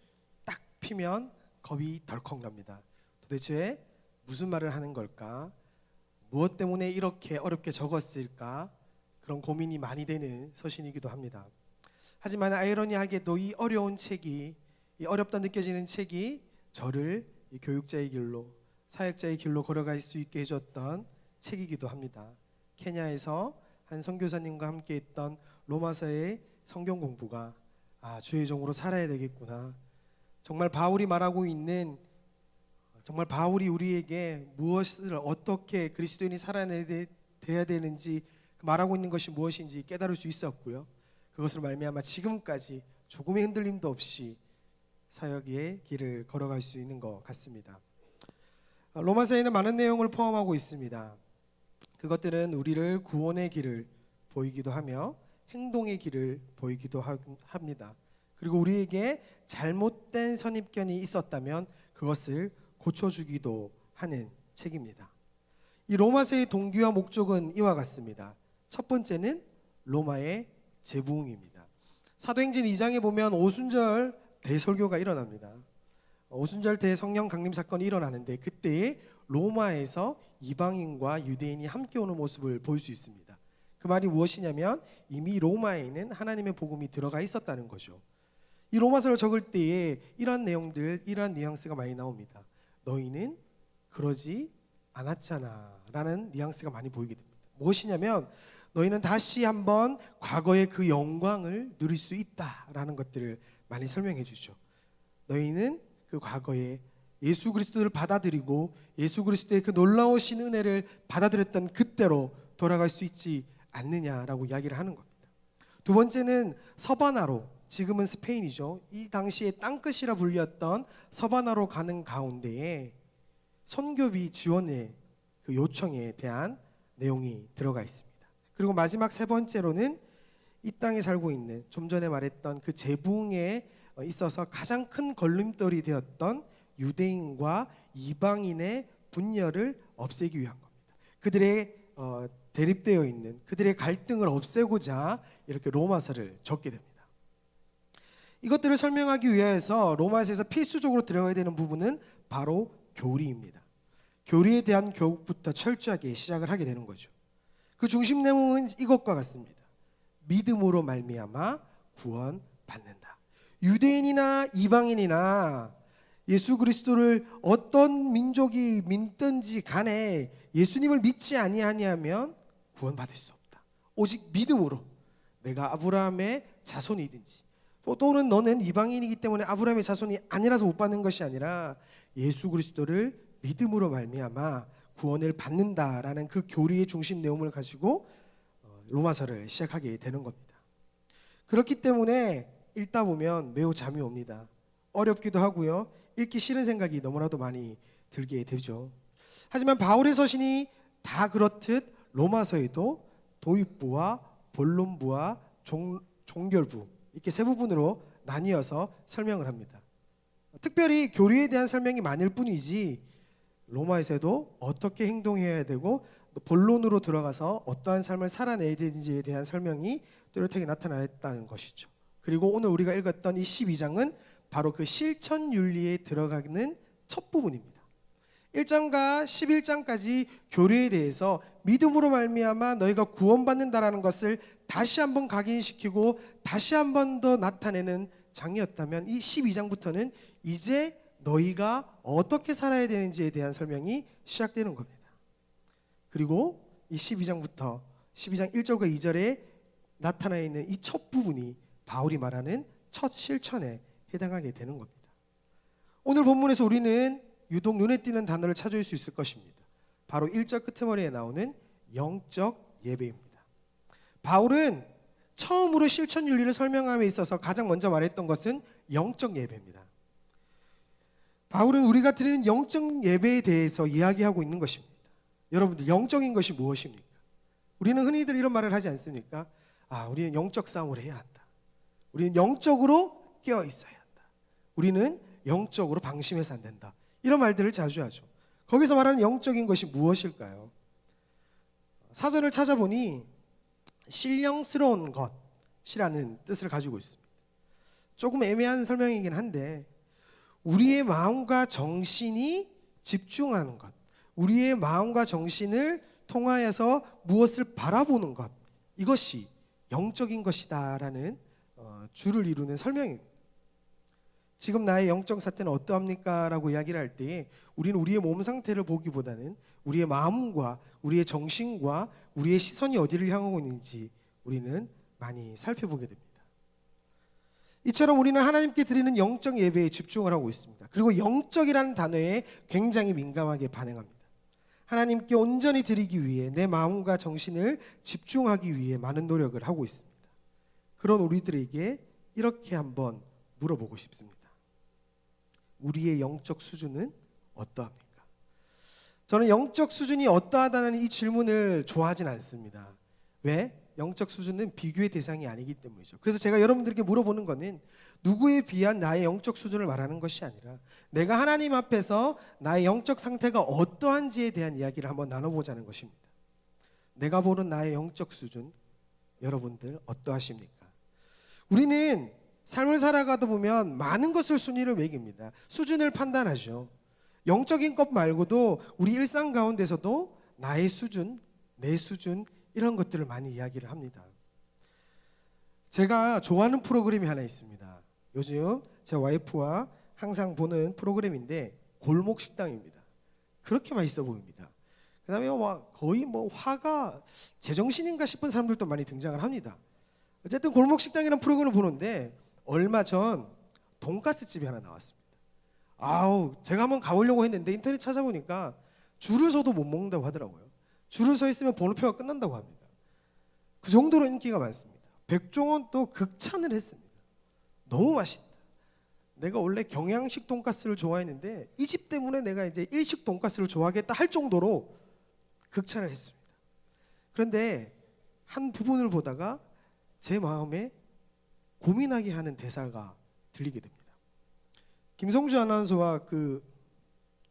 딱 피면 겁이 덜컥 납니다. 도대체 무슨 말을 하는 걸까? 무엇 때문에 이렇게 어렵게 적었을까? 그런 고민이 많이 되는 서신이기도 합니다. 하지만 아이러니하게도 이 어려운 책이, 이 어렵다 느껴지는 책이 저를 이 교육자의 길로, 사역자의 길로 걸어갈 수 있게 해줬던 책이기도 합니다. 케냐에서 한 선교사님과 함께 했던 로마서의 성경 공부가 주의 종으로 살아야 되겠구나. 정말 바울이 말하고 있는, 정말 바울이 우리에게 무엇을 어떻게 그리스도인이 살아내야 되는지 말하고 있는 것이 무엇인지 깨달을 수 있었고요. 그것으로 말미암아 지금까지 조금의 흔들림도 없이 사역의 길을 걸어갈 수 있는 것 같습니다. 로마서에는 많은 내용을 포함하고 있습니다. 그것들은 우리를 구원의 길을 보이기도 하며 행동의 길을 보이기도 합니다. 그리고 우리에게 잘못된 선입견이 있었다면 그것을 고쳐주기도 하는 책입니다. 이 로마서의 동기와 목적은 이와 같습니다. 첫 번째는 로마의 재부흥입니다. 사도행전 2장에 보면 오순절 대설교가 일어납니다. 오순절 대성령 강림 사건이 일어나는데 그때에 로마에서 이방인과 유대인이 함께 오는 모습을 볼 수 있습니다. 그 말이 무엇이냐면 이미 로마에는 하나님의 복음이 들어가 있었다는 거죠. 이 로마서를 적을 때에 이러한 내용들, 이러한 뉘앙스가 많이 나옵니다. 너희는 그러지 않았잖아 라는 뉘앙스가 많이 보이게 됩니다. 무엇이냐면 너희는 다시 한번 과거의 그 영광을 누릴 수 있다라는 것들을 많이 설명해 주죠. 너희는 그 과거에 예수 그리스도를 받아들이고 예수 그리스도의 그 놀라우신 은혜를 받아들였던 그때로 돌아갈 수 있지 않느냐라고 이야기를 하는 겁니다. 두 번째는 서바나로, 지금은 스페인이죠. 이 당시에 땅끝이라 불렸던 서바나로 가는 가운데에 선교비 지원의 그 요청에 대한 내용이 들어가 있습니다. 그리고 마지막 세 번째로는 이 땅에 살고 있는, 좀 전에 말했던 그 재부흥에 있어서 가장 큰 걸림돌이 되었던 유대인과 이방인의 분열을 없애기 위한 겁니다. 그들의 대립되어 있는 그들의 갈등을 없애고자 이렇게 로마서를 적게 됩니다. 이것들을 설명하기 위해서 로마서에서 필수적으로 들어가야 되는 부분은 바로 교리입니다. 교리에 대한 교육부터 철저하게 시작을 하게 되는 거죠. 그 중심 내용은 이것과 같습니다. 믿음으로 말미암아 구원받는다. 유대인이나 이방인이나 예수 그리스도를 어떤 민족이 믿든지 간에 예수님을 믿지 아니하면 구원받을 수 없다. 오직 믿음으로 내가 아브라함의 자손이든지 또는 너는 이방인이기 때문에 아브라함의 자손이 아니라서 못 받는 것이 아니라 예수 그리스도를 믿음으로 말미암아 구원을 받는다라는 그 교리의 중심 내용을 가지고 로마서를 시작하게 되는 겁니다. 그렇기 때문에 읽다 보면 매우 잠이 옵니다. 어렵기도 하고요. 읽기 싫은 생각이 너무나도 많이 들게 되죠. 하지만 바울의 서신이 다 그렇듯 로마서에도 도입부와 본론부와 종결부 이렇게 세 부분으로 나뉘어서 설명을 합니다. 특별히 교리에 대한 설명이 많을 뿐이지 로마에서도 어떻게 행동해야 되고 본론으로 들어가서 어떠한 삶을 살아내야 되는지에 대한 설명이 뚜렷하게 나타났다는 것이죠. 그리고 오늘 우리가 읽었던 이 12장은 바로 그 실천 윤리에 들어가는 첫 부분입니다. 1장과 11장까지 교리에 대해서 믿음으로 말미암아 너희가 구원받는다라는 것을 다시 한번 각인시키고 다시 한번 더 나타내는 장이었다면 이 12장부터는 이제 너희가 어떻게 살아야 되는지에 대한 설명이 시작되는 겁니다. 그리고 이 12장부터 12장 1절과 2절에 나타나 있는 이 첫 부분이 바울이 말하는 첫 실천에 해당하게 되는 겁니다. 오늘 본문에서 우리는 유독 눈에 띄는 단어를 찾을 수 있을 것입니다. 바로 1절 끝머리에 나오는 영적 예배입니다. 바울은 처음으로 실천 윤리를 설명함에 있어서 가장 먼저 말했던 것은 영적 예배입니다. 바울은 우리가 드리는 영적 예배에 대해서 이야기하고 있는 것입니다. 여러분들, 영적인 것이 무엇입니까? 우리는 흔히들 이런 말을 하지 않습니까? 우리는 영적 싸움을 해야 한다. 우리는 영적으로 깨어 있어야 한다. 우리는 영적으로 방심해서 안 된다. 이런 말들을 자주 하죠. 거기서 말하는 영적인 것이 무엇일까요? 사전을 찾아보니 신령스러운 것이라는 뜻을 가지고 있습니다. 조금 애매한 설명이긴 한데 우리의 마음과 정신이 집중하는 것, 우리의 마음과 정신을 통하여서 무엇을 바라보는 것, 이것이 영적인 것이다라는 주를 이루는 설명입니다. 지금 나의 영적 상태는 어떠합니까? 라고 이야기를 할 때 우리는 우리의 몸 상태를 보기보다는 우리의 마음과 우리의 정신과 우리의 시선이 어디를 향하고 있는지 우리는 많이 살펴보게 됩니다. 이처럼 우리는 하나님께 드리는 영적 예배에 집중을 하고 있습니다. 그리고 영적이라는 단어에 굉장히 민감하게 반응합니다. 하나님께 온전히 드리기 위해 내 마음과 정신을 집중하기 위해 많은 노력을 하고 있습니다. 그런 우리들에게 이렇게 한번 물어보고 싶습니다. 우리의 영적 수준은 어떠합니까? 저는 영적 수준이 어떠하다는 이 질문을 좋아하진 않습니다. 왜? 영적 수준은 비교의 대상이 아니기 때문이죠. 그래서 제가 여러분들에게 물어보는 것은 누구에 비한 나의 영적 수준을 말하는 것이 아니라 내가 하나님 앞에서 나의 영적 상태가 어떠한지에 대한 이야기를 한번 나눠보자는 것입니다. 내가 보는 나의 영적 수준, 여러분들 어떠하십니까? 우리는 삶을 살아가다 보면 많은 것을 순위를 매깁니다. 수준을 판단하죠. 영적인 것 말고도 우리 일상 가운데서도 나의 수준, 내 수준 이런 것들을 많이 이야기를 합니다. 제가 좋아하는 프로그램이 하나 있습니다. 요즘 제 와이프와 항상 보는 프로그램인데 골목 식당입니다. 그렇게 맛있어 보입니다. 그다음에 거의 화가 제정신인가 싶은 사람들도 많이 등장을 합니다. 어쨌든 골목 식당이라는 프로그램을 보는데 얼마 전 돈가스 집이 하나 나왔습니다. 제가 한번 가보려고 했는데 인터넷 찾아보니까 줄을 서도 못 먹는다고 하더라고요. 줄을 서 있으면 번호표가 끝난다고 합니다. 그 정도로 인기가 많습니다. 백종원도 극찬을 했습니다. 너무 맛있다. 내가 원래 경양식 돈가스를 좋아했는데 이 집 때문에 내가 이제 일식 돈가스를 좋아하겠다 할 정도로 극찬을 했습니다. 그런데 한 부분을 보다가 제 마음에 고민하게 하는 대사가 들리게 됩니다. 김성주 아나운서와 그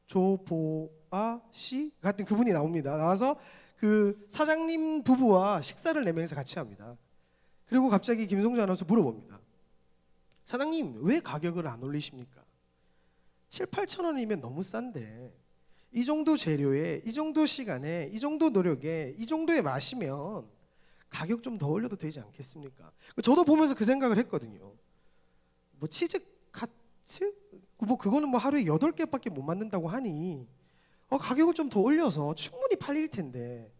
조보아 씨 같은 그분이 나옵니다. 나와서 그 사장님 부부와 식사를 4명이서 같이 합니다. 그리고 갑자기 김성주 아나운서 물어봅니다. 사장님 왜 가격을 안 올리십니까? 7, 8천 원이면 너무 싼데 이 정도 재료에 이 정도 시간에 이 정도 노력에 이 정도의 맛이면 가격 좀 더 올려도 되지 않겠습니까? 저도 보면서 그 생각을 했거든요. 치즈 뭐 그거는 뭐 하루에 8개밖에 못 만든다고 하니 가격을 좀 더 올려서 충분히 팔릴 텐데.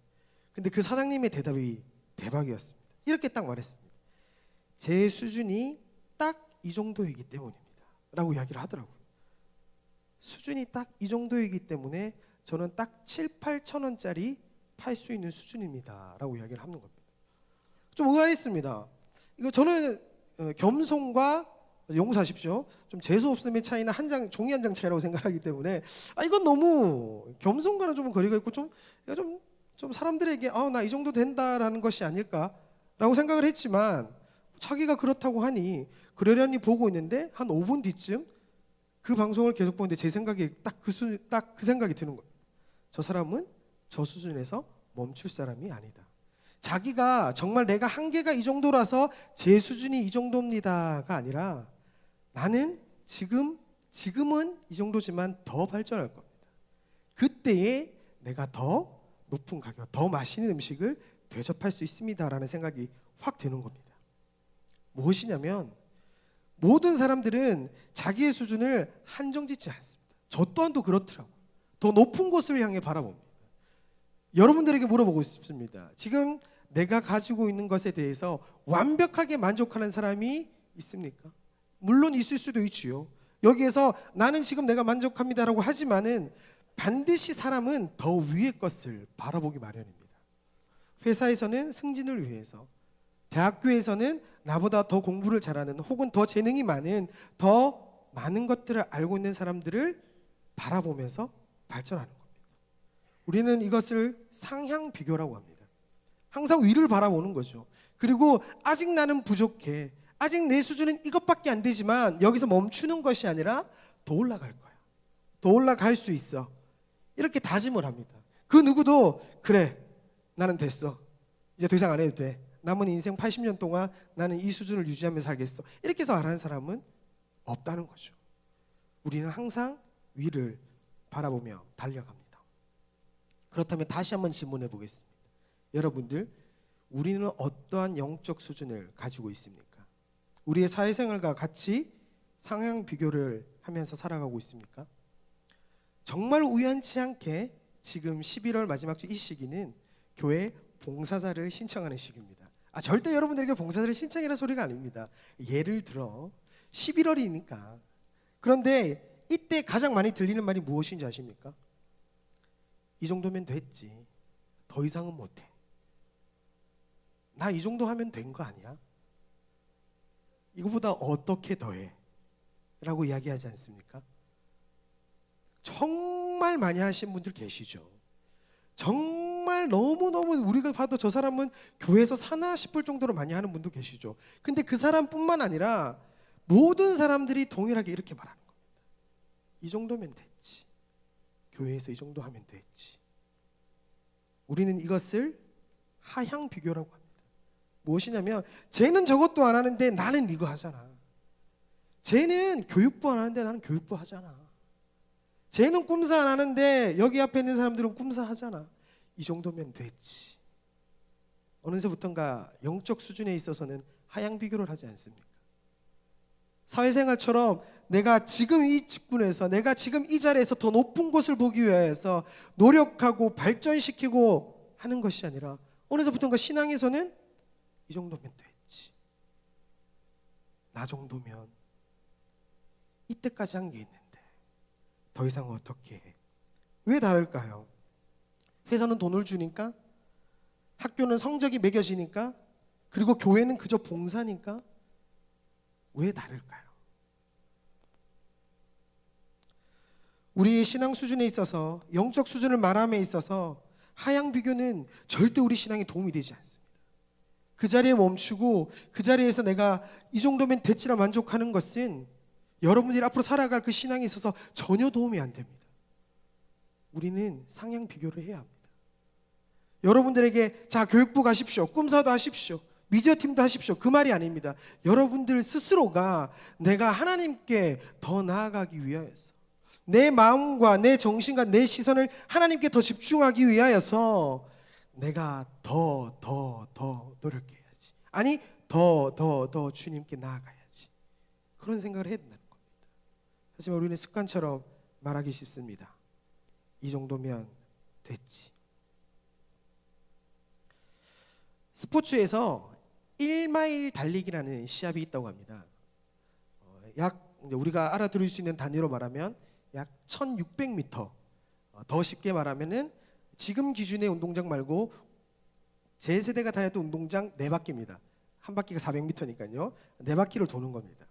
근데 그 사장님의 대답이 대박이었습니다. 이렇게 딱 말했습니다. 제 수준이 딱 이 정도이기 때문입니다 라고 이야기를 하더라고요. 수준이 딱 이 정도이기 때문에 저는 딱 7, 8천 원짜리 팔 수 있는 수준입니다 라고 이야기를 하는 겁니다. 좀 의아했습니다. 이거 저는 겸손과 용서하십시오. 좀 재수 없음의 차이나 한 장 종이 한 장 차이라고 생각하기 때문에 이건 너무 겸손과는 좀 거리가 있고 좀 사람들에게 나 이 정도 된다라는 것이 아닐까라고 생각을 했지만 자기가 그렇다고 하니 그러려니 보고 있는데 한 5분 뒤쯤 그 방송을 계속 보는데 제 생각에 딱 그 생각이 드는 거예요. 저 사람은 저 수준에서 멈출 사람이 아니다. 자기가 정말 내가 한계가 이 정도라서 제 수준이 이 정도입니다가 아니라 나는 지금은 이 정도지만 더 발전할 겁니다. 그때에 내가 더 높은 가격, 더 맛있는 음식을 대접할 수 있습니다라는 생각이 확 드는 겁니다. 무엇이냐면 모든 사람들은 자기의 수준을 한정짓지 않습니다. 저 또한도 그렇더라고요. 더 높은 곳을 향해 바라봅니다. 여러분들에게 물어보고 싶습니다. 지금 내가 가지고 있는 것에 대해서 완벽하게 만족하는 사람이 있습니까? 물론 있을 수도 있지요. 여기에서 나는 지금 내가 만족합니다라고 하지만은 반드시 사람은 더 위의 것을 바라보기 마련입니다. 회사에서는 승진을 위해서, 대학교에서는 나보다 더 공부를 잘하는 혹은 더 재능이 많은 더 많은 것들을 알고 있는 사람들을 바라보면서 발전하는 겁니다. 우리는 이것을 상향 비교라고 합니다. 항상 위를 바라보는 거죠. 그리고 아직 나는 부족해, 아직 내 수준은 이것밖에 안 되지만 여기서 멈추는 것이 아니라 더 올라갈 거야, 더 올라갈 수 있어, 이렇게 다짐을 합니다. 그 누구도 그래 나는 됐어, 이제 더 이상 안 해도 돼, 남은 인생 80년 동안 나는 이 수준을 유지하며 살겠어, 이렇게 해서 말하는 사람은 없다는 거죠. 우리는 항상 위를 바라보며 달려갑니다. 그렇다면 다시 한번 질문해 보겠습니다. 여러분들, 우리는 어떠한 영적 수준을 가지고 있습니까? 우리의 사회생활과 같이 상향 비교를 하면서 살아가고 있습니까? 정말 우연치 않게 지금 11월 마지막 주 이 시기는 교회 봉사자를 신청하는 시기입니다. 절대 여러분들에게 봉사자를 신청이라는 소리가 아닙니다. 예를 들어 11월이니까. 그런데 이때 가장 많이 들리는 말이 무엇인지 아십니까? 이 정도면 됐지, 더 이상은 못해, 나 이 정도 하면 된 거 아니야, 이거보다 어떻게 더해 라고 이야기하지 않습니까? 정말 많이 하신 분들 계시죠. 정말 너무너무 우리가 봐도 저 사람은 교회에서 사나 싶을 정도로 많이 하는 분도 계시죠. 근데 그 사람뿐만 아니라 모든 사람들이 동일하게 이렇게 말하는 겁니다. 이 정도면 됐지, 교회에서 이 정도 하면 됐지. 우리는 이것을 하향 비교라고 합니다. 무엇이냐면 쟤는 저것도 안 하는데 나는 이거 하잖아, 쟤는 교육부 안 하는데 나는 교육부 하잖아, 쟤는 꿈사 안 하는데 여기 앞에 있는 사람들은 꿈사 하잖아, 이 정도면 됐지. 어느새부턴가 영적 수준에 있어서는 하향 비교를 하지 않습니까? 사회생활처럼 내가 지금 이 직분에서, 내가 지금 이 자리에서 더 높은 곳을 보기 위해서 노력하고 발전시키고 하는 것이 아니라 어느새부턴가 신앙에서는 이 정도면 됐지, 나 정도면 이때까지 한 게 있는데 더 이상 어떻게 해. 왜 다를까요? 회사는 돈을 주니까, 학교는 성적이 매겨지니까, 그리고 교회는 그저 봉사니까. 왜 다를까요? 우리의 신앙 수준에 있어서, 영적 수준을 말함에 있어서 하향 비교는 절대 우리 신앙에 도움이 되지 않습니다. 그 자리에 멈추고 그 자리에서 내가 이 정도면 됐지라 만족하는 것은 여러분들이 앞으로 살아갈 그 신앙에 있어서 전혀 도움이 안 됩니다. 우리는 상향 비교를 해야 합니다. 여러분들에게 자, 교육부 가십시오, 꿈사도 하십시오, 미디어팀도 하십시오, 그 말이 아닙니다. 여러분들 스스로가 내가 하나님께 더 나아가기 위하여서, 내 마음과 내 정신과 내 시선을 하나님께 더 집중하기 위하여서 내가 더 노력해야지, 아니 더 주님께 나아가야지, 그런 생각을 해야 된다는 겁니다. 하지만 우리는 습관처럼 말하기 쉽습니다. 이 정도면 됐지. 스포츠에서 1마일 달리기라는 시합이 있다고 합니다. 이제 우리가 알아들을 수 있는 단위로 말하면 약 1600m. 더 쉽게 말하면은 지금 기준의 운동장 말고 제 세대가 다녔던 운동장 4바퀴입니다. 한 바퀴가 400m니까요. 4바퀴를 도는 겁니다.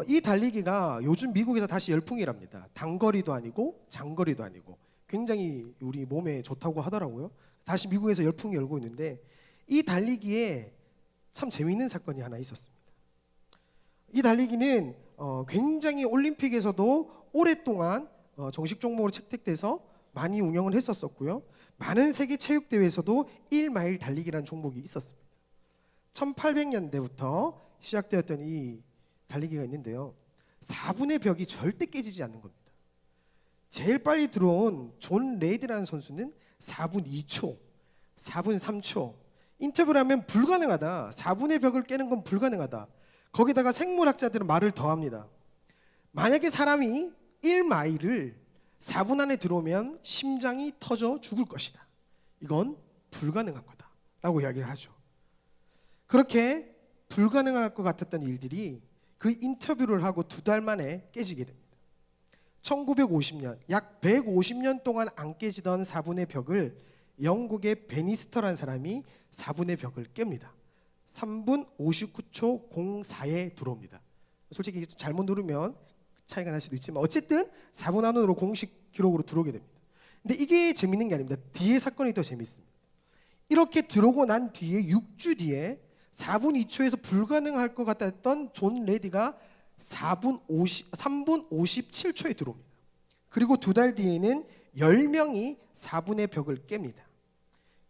이 달리기가 요즘 미국에서 다시 열풍이랍니다. 단거리도 아니고 장거리도 아니고 굉장히 우리 몸에 좋다고 하더라고요. 다시 미국에서 열풍이 열고 있는데 이 달리기에 참 재미있는 사건이 하나 있었습니다. 이 달리기는 굉장히 올림픽에서도 오랫동안 정식 종목으로 채택돼서 많이 운영을 했었었고요. 많은 세계 체육 대회에서도 1마일 달리기라는 종목이 있었습니다. 1800년대부터 시작되었던 이 달리기가 있는데요. 4분의 벽이 절대 깨지지 않는 겁니다. 제일 빨리 들어온 존 레이드라는 선수는 4분 2초, 4분 3초. 인터뷰를 하면 불가능하다. 4분의 벽을 깨는 건 불가능하다. 거기다가 생물학자들은 말을 더합니다. 만약에 사람이 1마일을 4분 안에 들어오면 심장이 터져 죽을 것이다. 이건 불가능한 거다 라고 이야기를 하죠. 그렇게 불가능할 것 같았던 일들이 그 인터뷰를 하고 2달 만에 깨지게 됩니다. 1950년, 약 150년 동안 안 깨지던 4분의 벽을 영국의 베니스터라는 사람이 4분의 벽을 깹니다. 3분 59초 04에 들어옵니다. 솔직히 잘못 누르면 차이가 날 수도 있지만 어쨌든 4분 안으로 공식 기록으로 들어오게 됩니다. 근데 이게 재밌는 게 아닙니다. 뒤에 사건이 더 재밌습니다. 이렇게 들어오고 난 뒤에 6주 뒤에 4분 2초에서 불가능할 것 같았던 존 레디가 3분 57초에 들어옵니다. 그리고 2달 뒤에는 10명이 4분의 벽을 깹니다.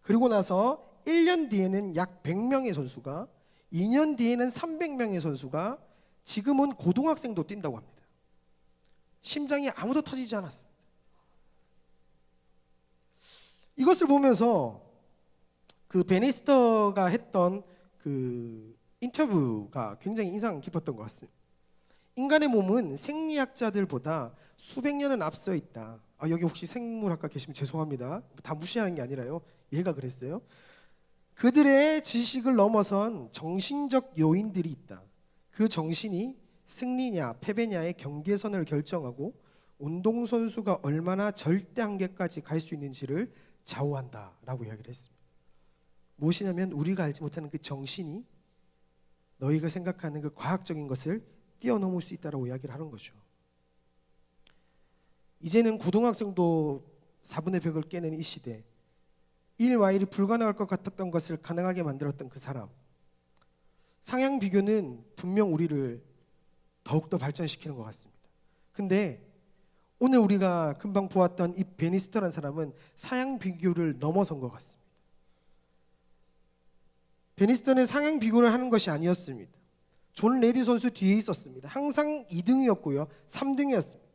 그리고 나서 1년 뒤에는 약 100명의 선수가, 2년 뒤에는 300명의 선수가, 지금은 고등학생도 뛴다고 합니다. 심장이 아무도 터지지 않았습니다. 이것을 보면서 그 베니스터가 했던 그 인터뷰가 굉장히 인상 깊었던 것 같습니다. 인간의 몸은 생리학자들보다 수백 년은 앞서 있다. 여기 혹시 생물학과 계시면 죄송합니다. 다 무시하는 게 아니라요. 얘가 그랬어요. 그들의 지식을 넘어선 정신적 요인들이 있다. 그 정신이 승리냐 패배냐의 경계선을 결정하고 운동선수가 얼마나 절대 한계까지 갈 수 있는지를 좌우한다라고 이야기를 했습니다. 무엇이냐면 우리가 알지 못하는 그 정신이 너희가 생각하는 그 과학적인 것을 뛰어넘을 수 있다라고 이야기를 하는 거죠. 이제는 고등학생도 4분의 벽을 깨는 이 시대, 1마일이 불가능할 것 같았던 것을 가능하게 만들었던 그 사람. 상향 비교는 분명 우리를 더욱더 발전시키는 것 같습니다. 근데 오늘 우리가 금방 보았던 이 베니스터라는 사람은 상향 비교를 넘어선 것 같습니다. 베니스터는 상향 비교를 하는 것이 아니었습니다. 존 레디 선수 뒤에 있었습니다. 항상 2등이었고요. 3등이었습니다.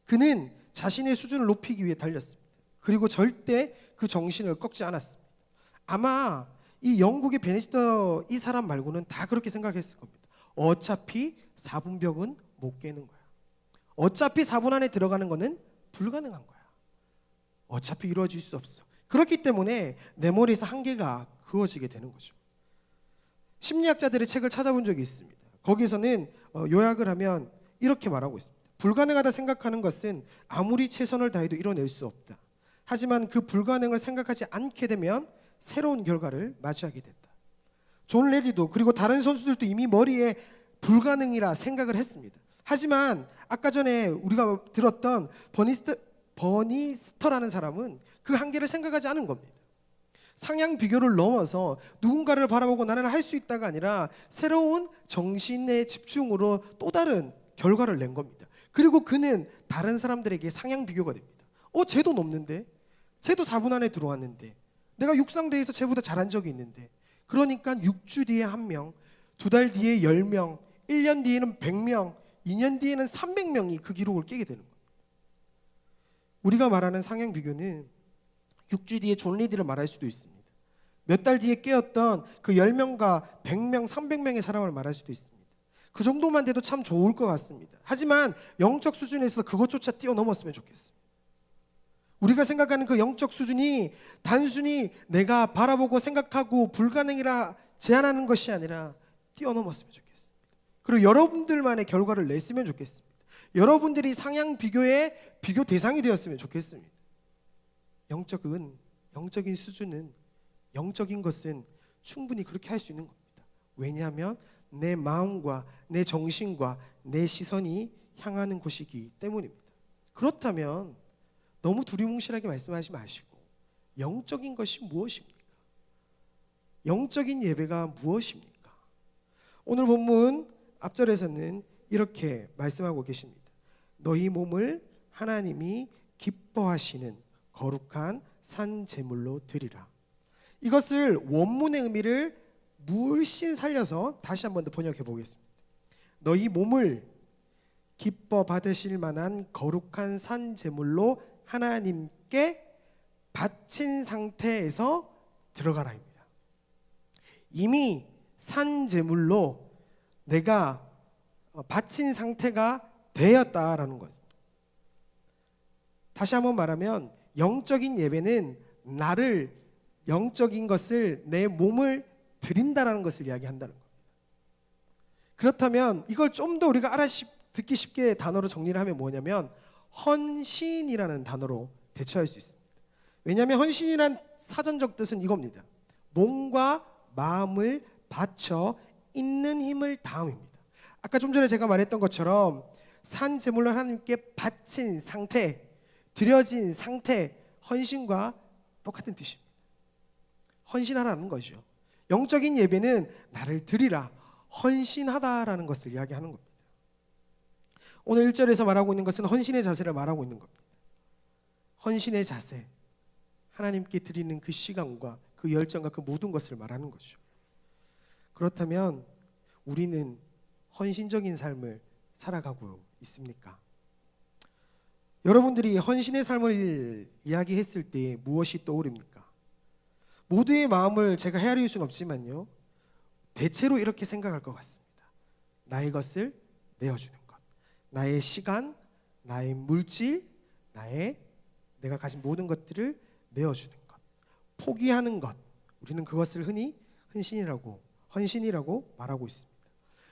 그는 자신의 수준을 높이기 위해 달렸습니다. 그리고 절대 그 정신을 꺾지 않았습니다. 아마 이 영국의 베니스터 이 사람 말고는 다 그렇게 생각했을 겁니다. 어차피 4분 벽은 못 깨는 거야. 어차피 4분 안에 들어가는 거는 불가능한 거야. 어차피 이루어질 수 없어. 그렇기 때문에 내 머리에서 한계가 그어지게 되는 거죠. 심리학자들의 책을 찾아본 적이 있습니다. 거기서는 요약을 하면 이렇게 말하고 있습니다. 불가능하다 생각하는 것은 아무리 최선을 다해도 이뤄낼 수 없다. 하지만 그 불가능을 생각하지 않게 되면 새로운 결과를 맞이하게 된다. 존 레디도 그리고 다른 선수들도 이미 머리에 불가능이라 생각을 했습니다. 하지만 아까 전에 우리가 들었던 버니스터라는 사람은 그 한계를 생각하지 않은 겁니다. 상향 비교를 넘어서 누군가를 바라보고 나는 할 수 있다가 아니라 새로운 정신의 집중으로 또 다른 결과를 낸 겁니다. 그리고 그는 다른 사람들에게 상향 비교가 됩니다. 쟤도 넘는데, 쟤도 4분 안에 들어왔는데, 내가 육상대회에서 쟤보다 잘한 적이 있는데, 그러니까 6주 뒤에 1명, 2달 뒤에 10명, 1년 뒤에는 100명, 2년 뒤에는 300명이 그 기록을 깨게 되는 거예요. 우리가 말하는 상향 비교는 6주 뒤에 존 리디를 말할 수도 있습니다. 몇 달 뒤에 깨었던 그 10명과 100명, 300명의 사람을 말할 수도 있습니다. 그 정도만 돼도 참 좋을 것 같습니다. 하지만 영적 수준에서 그것조차 뛰어넘었으면 좋겠습니다. 우리가 생각하는 그 영적 수준이 단순히 내가 바라보고 생각하고 불가능이라 제한하는 것이 아니라 뛰어넘었으면 좋겠습니다. 그리고 여러분들만의 결과를 냈으면 좋겠습니다. 여러분들이 상향 비교의 비교 대상이 되었으면 좋겠습니다. 영적인 수준은, 영적인 것은 충분히 그렇게 할 수 있는 겁니다. 왜냐하면 내 마음과 내 정신과 내 시선이 향하는 곳이기 때문입니다. 그렇다면 너무 두리뭉실하게 말씀하지 마시고 영적인 것이 무엇입니까? 영적인 예배가 무엇입니까? 오늘 본문 앞절에서는 이렇게 말씀하고 계십니다. 너희 몸을 하나님이 기뻐하시는 거룩한 산 제물로 드리라. 이것을 원문의 의미를 물씬 살려서 다시 한번 더 번역해 보겠습니다. 너희 몸을 기뻐 받으실 만한 거룩한 산 제물로 하나님께 바친 상태에서 들어가라입니다. 이미 산 제물로 내가 바친 상태가 되었다라는 거죠. 다시 한번 말하면 영적인 예배는 나를, 영적인 것을, 내 몸을 드린다라는 것을 이야기한다는 겁니다. 그렇다면 이걸 좀 더 우리가 듣기 쉽게 단어로 정리를 하면 뭐냐면 헌신이라는 단어로 대처할 수 있습니다. 왜냐하면 헌신이란 사전적 뜻은 이겁니다. 몸과 마음을 바쳐 있는 힘을 다함입니다. 아까 좀 전에 제가 말했던 것처럼 산 제물로 하나님께 바친 상태, 드려진 상태, 헌신과 똑같은 뜻입니다. 헌신하라는 거죠. 영적인 예배는 나를 드리라, 헌신하다라는 것을 이야기하는 겁니다. 오늘 1절에서 말하고 있는 것은 헌신의 자세를 말하고 있는 겁니다. 헌신의 자세, 하나님께 드리는 그 시간과 그 열정과 그 모든 것을 말하는 거죠. 그렇다면 우리는 헌신적인 삶을 살아가고 있습니까? 여러분들이 헌신의 삶을 이야기했을 때 무엇이 떠오릅니까? 모두의 마음을 제가 헤아릴 수는 없지만요, 대체로 이렇게 생각할 것 같습니다. 나의 것을 내어주는 것, 나의 시간, 나의 물질, 내가 가진 모든 것들을 내어주는 것, 포기하는 것, 우리는 그것을 흔히 헌신이라고 말하고 있습니다.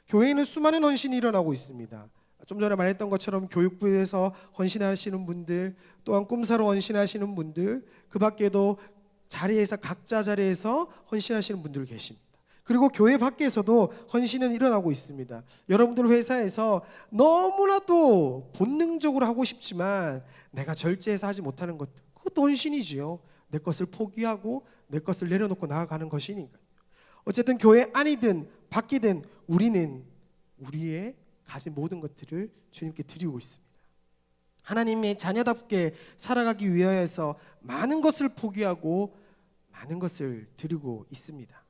교회에는 수많은 헌신이 일어나고 있습니다. 좀 전에 말했던 것처럼 교육부에서 헌신하시는 분들, 또한 꿈사로 헌신하시는 분들, 그 밖에도 각자 자리에서 헌신하시는 분들 계십니다. 그리고 교회 밖에서도 헌신은 일어나고 있습니다. 여러분들 회사에서 너무나도 본능적으로 하고 싶지만 내가 절제해서 하지 못하는 것, 그것도 헌신이지요. 내 것을 포기하고 내 것을 내려놓고 나아가는 것이니까요. 어쨌든 교회 안이든 밖이든 우리는 우리의 가진 모든 것들을 주님께 드리고 있습니다. 하나님의 자녀답게 살아가기 위하여서 많은 것을 포기하고 많은 것을 드리고 있습니다.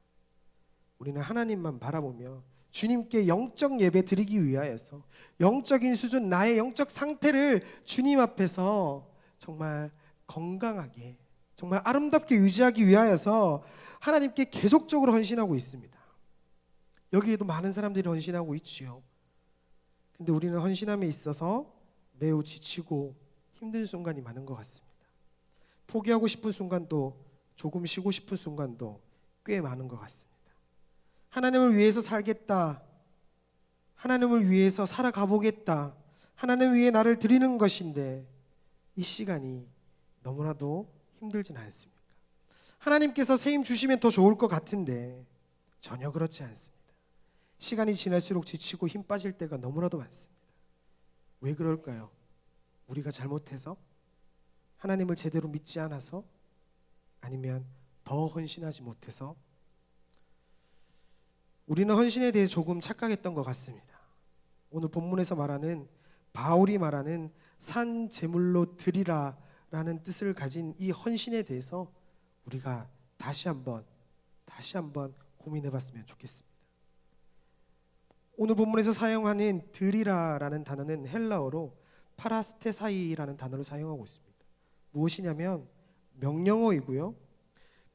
우리는 하나님만 바라보며 주님께 영적 예배 드리기 위하여서 영적인 수준, 나의 영적 상태를 주님 앞에서 정말 건강하게, 정말 아름답게 유지하기 위하여서 하나님께 계속적으로 헌신하고 있습니다. 여기에도 많은 사람들이 헌신하고 있지요. 근데 우리는 헌신함에 있어서 매우 지치고 힘든 순간이 많은 것 같습니다. 포기하고 싶은 순간도, 조금 쉬고 싶은 순간도 꽤 많은 것 같습니다. 하나님을 위해서 살겠다, 하나님을 위해서 살아가 보겠다, 하나님 위해 나를 드리는 것인데 이 시간이 너무나도 힘들진 않습니까? 하나님께서 새 힘 주시면 더 좋을 것 같은데 전혀 그렇지 않습니다. 시간이 지날수록 지치고 힘 빠질 때가 너무나도 많습니다. 왜 그럴까요? 우리가 잘못해서? 하나님을 제대로 믿지 않아서? 아니면 더 헌신하지 못해서? 우리는 헌신에 대해 조금 착각했던 것 같습니다. 오늘 본문에서 말하는, 바울이 말하는 산 제물로 드리라 라는 뜻을 가진 이 헌신에 대해서 우리가 다시 한번 고민해 봤으면 좋겠습니다. 오늘 본문에서 사용하는 드리라라는 단어는 헬라어로 파라스테사이라는 단어를 사용하고 있습니다. 무엇이냐면 명령어이고요,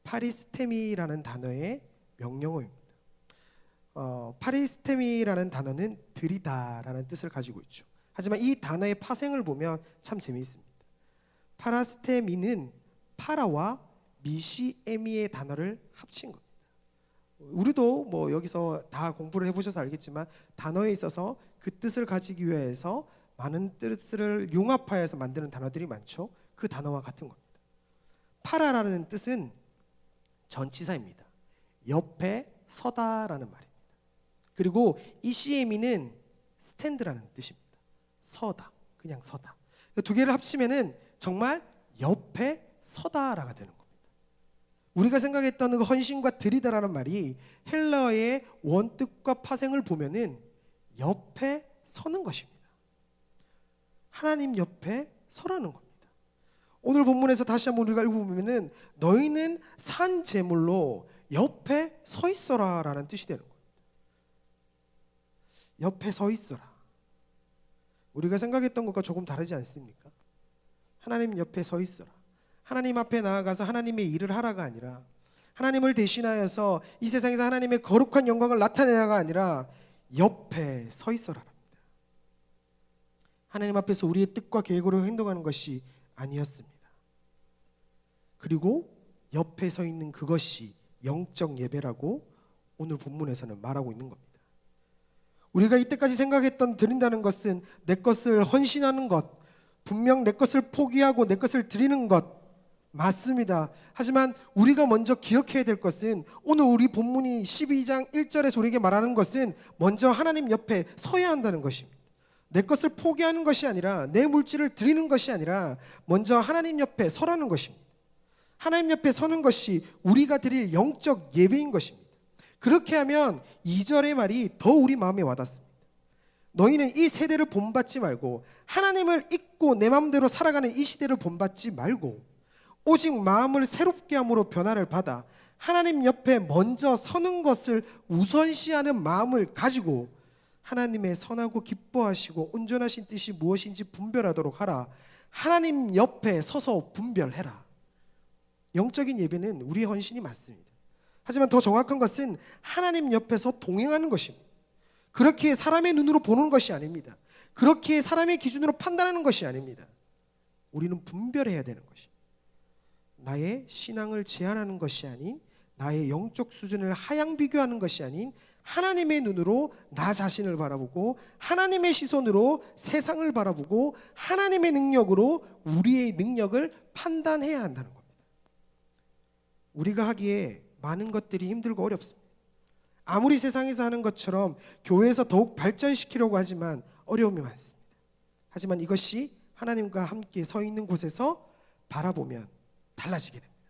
파리스테미라는 단어의 명령어입니다. 파리스테미라는 단어는 들이다라는 뜻을 가지고 있죠. 하지만 이 단어의 파생을 보면 참 재미있습니다. 파라스테미는 파라와 미시에미의 단어를 합친 겁니다. 우리도 뭐 여기서 다 공부를 해보셔서 알겠지만 단어에 있어서 그 뜻을 가지기 위해서 많은 뜻을 융합하여서 만드는 단어들이 많죠. 그 단어와 같은 겁니다. 파라라는 뜻은 전치사입니다. 옆에 서다라는 말입니다. 그리고 이시에미는 스탠드라는 뜻입니다. 서다, 그냥 서다. 두 개를 합치면은 정말 옆에 서다라가 되는 겁니다. 우리가 생각했던 그 헌신과 들이다라는 말이 헬라어의 원뜻과 파생을 보면은 옆에 서는 것입니다. 하나님 옆에 서라는 겁니다. 오늘 본문에서 다시 한번 우리가 읽어보면은 너희는 산 제물로 옆에 서 있어라라는 뜻이 되는 겁니다. 옆에 서 있어라. 우리가 생각했던 것과 조금 다르지 않습니까? 하나님 옆에 서 있어라. 하나님 앞에 나아가서 하나님의 일을 하라가 아니라 하나님을 대신하여서 이 세상에서 하나님의 거룩한 영광을 나타내라가 아니라 옆에 서 있어라랍니다. 하나님 앞에서 우리의 뜻과 계획으로 행동하는 것이 아니었습니다. 그리고 옆에 서 있는 그것이 영적 예배라고 오늘 본문에서는 말하고 있는 겁니다. 우리가 이때까지 생각했던 드린다는 것은 내 것을 헌신하는 것, 분명 내 것을 포기하고 내 것을 드리는 것 맞습니다. 하지만 우리가 먼저 기억해야 될 것은 오늘 우리 본문이 12장 1절에서 우리에게 말하는 것은 먼저 하나님 옆에 서야 한다는 것입니다. 내 것을 포기하는 것이 아니라 내 물질을 드리는 것이 아니라 먼저 하나님 옆에 서라는 것입니다. 하나님 옆에 서는 것이 우리가 드릴 영적 예배인 것입니다. 그렇게 하면 2절의 말이 더 우리 마음에 와닿습니다. 너희는 이 세대를 본받지 말고 하나님을 잊고 내 마음대로 살아가는 이 시대를 본받지 말고 오직 마음을 새롭게 함으로 변화를 받아 하나님 옆에 먼저 서는 것을 우선시하는 마음을 가지고 하나님의 선하고 기뻐하시고 온전하신 뜻이 무엇인지 분별하도록 하라. 하나님 옆에 서서 분별해라. 영적인 예배는 우리의 헌신이 맞습니다. 하지만 더 정확한 것은 하나님 옆에서 동행하는 것입니다. 그렇게 사람의 눈으로 보는 것이 아닙니다. 그렇게 사람의 기준으로 판단하는 것이 아닙니다. 우리는 분별해야 되는 것입니다. 나의 신앙을 제한하는 것이 아닌 나의 영적 수준을 하향 비교하는 것이 아닌 하나님의 눈으로 나 자신을 바라보고 하나님의 시선으로 세상을 바라보고 하나님의 능력으로 우리의 능력을 판단해야 한다는 겁니다. 우리가 하기에 많은 것들이 힘들고 어렵습니다. 아무리 세상에서 하는 것처럼 교회에서 더욱 발전시키려고 하지만 어려움이 많습니다. 하지만 이것이 하나님과 함께 서 있는 곳에서 바라보면 달라지게 됩니다.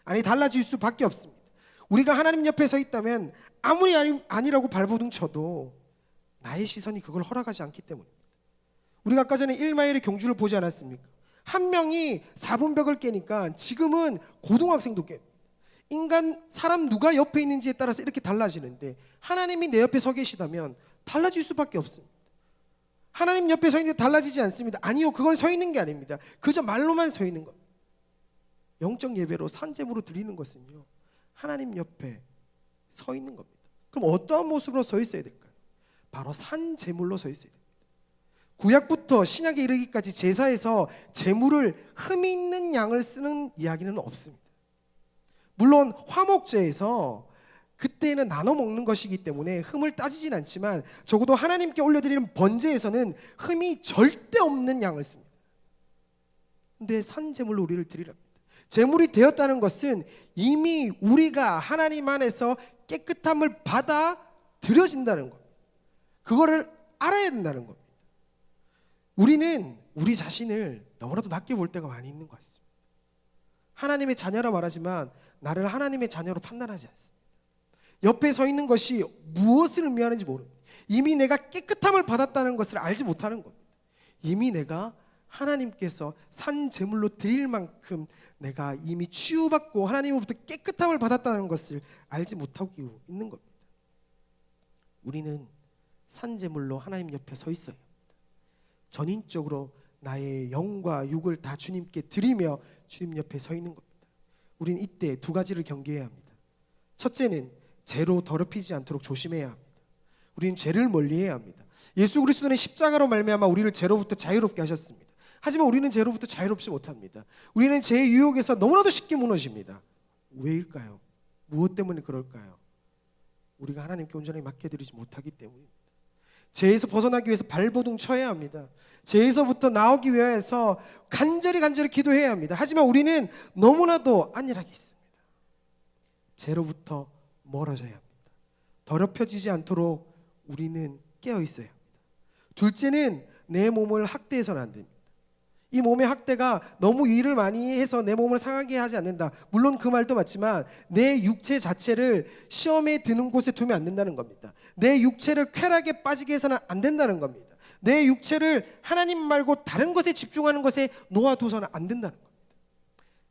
아니 달라질 수밖에 없습니다. 우리가 하나님 옆에 서 있다면 아무리 아니라고 발버둥 쳐도 나의 시선이 그걸 허락하지 않기 때문입니다. 우리가 아까 전에 1마일의 경주를 보지 않았습니까? 한 명이 4분벽을 깨니까 지금은 고등학생도 깨. 인간 사람 누가 옆에 있는지에 따라서 이렇게 달라지는데 하나님이 내 옆에 서 계시다면 달라질 수밖에 없습니다. 하나님 옆에 서 있는데 달라지지 않습니다. 아니요, 그건 서 있는 게 아닙니다. 그저 말로만 서 있는 것. 영적 예배로 산제물로 드리는 것은요, 하나님 옆에 서 있는 겁니다. 그럼 어떠한 모습으로 서 있어야 될까요? 바로 산제물로 서 있어야 됩니다. 구약부터 신약에 이르기까지 제사에서 제물을 흠이 있는 양을 쓰는 이야기는 없습니다. 물론 화목제에서 그때는 나눠 먹는 것이기 때문에 흠을 따지진 않지만 적어도 하나님께 올려드리는 번제에서는 흠이 절대 없는 양을 씁니다. 근데 산제물로 우리를 드리랍니다. 제물이 되었다는 것은 이미 우리가 하나님 안에서 깨끗함을 받아 드려진다는 것, 그거를 알아야 된다는 겁니다. 우리는 우리 자신을 너무나도 낮게 볼 때가 많이 있는 것 같습니다. 하나님의 자녀라 말하지만 나를 하나님의 자녀로 판단하지 않습니다. 옆에 서 있는 것이 무엇을 의미하는지 모릅니다. 이미 내가 깨끗함을 받았다는 것을 알지 못하는 겁니다. 이미 내가 하나님께서 산 제물로 드릴 만큼 내가 이미 치유받고 하나님으로부터 깨끗함을 받았다는 것을 알지 못하고 있는 겁니다. 우리는 산 제물로 하나님 옆에 서 있어야 합니다. 전인적으로 나의 영과 육을 다 주님께 드리며 주님 옆에 서 있는 겁니다. 우리는 이때 두 가지를 경계해야 합니다. 첫째는 죄로 더럽히지 않도록 조심해야 합니다. 우리는 죄를 멀리해야 합니다. 예수 그리스도는 십자가로 말미암아 우리를 죄로부터 자유롭게 하셨습니다. 하지만 우리는 죄로부터 자유롭지 못합니다. 우리는 죄의 유혹에서 너무나도 쉽게 무너집니다. 왜일까요? 무엇 때문에 그럴까요? 우리가 하나님께 온전히 맡겨드리지 못하기 때문입니다. 죄에서 벗어나기 위해서 발버둥 쳐야 합니다. 죄에서부터 나오기 위해서 간절히 기도해야 합니다. 하지만 우리는 너무나도 안일하게 있습니다. 죄로부터 멀어져야 합니다. 더럽혀지지 않도록 우리는 깨어 있어야 합니다. 둘째는 내 몸을 학대해서는 안 됩니다. 이 몸의 학대가 너무 일을 많이 해서 내 몸을 상하게 하지 않는다. 물론 그 말도 맞지만 내 육체 자체를 시험에 드는 곳에 두면 안 된다는 겁니다. 내 육체를 쾌락에 빠지게 해서는 안 된다는 겁니다. 내 육체를 하나님 말고 다른 것에 집중하는 것에 놓아둬서는 안 된다는 겁니다.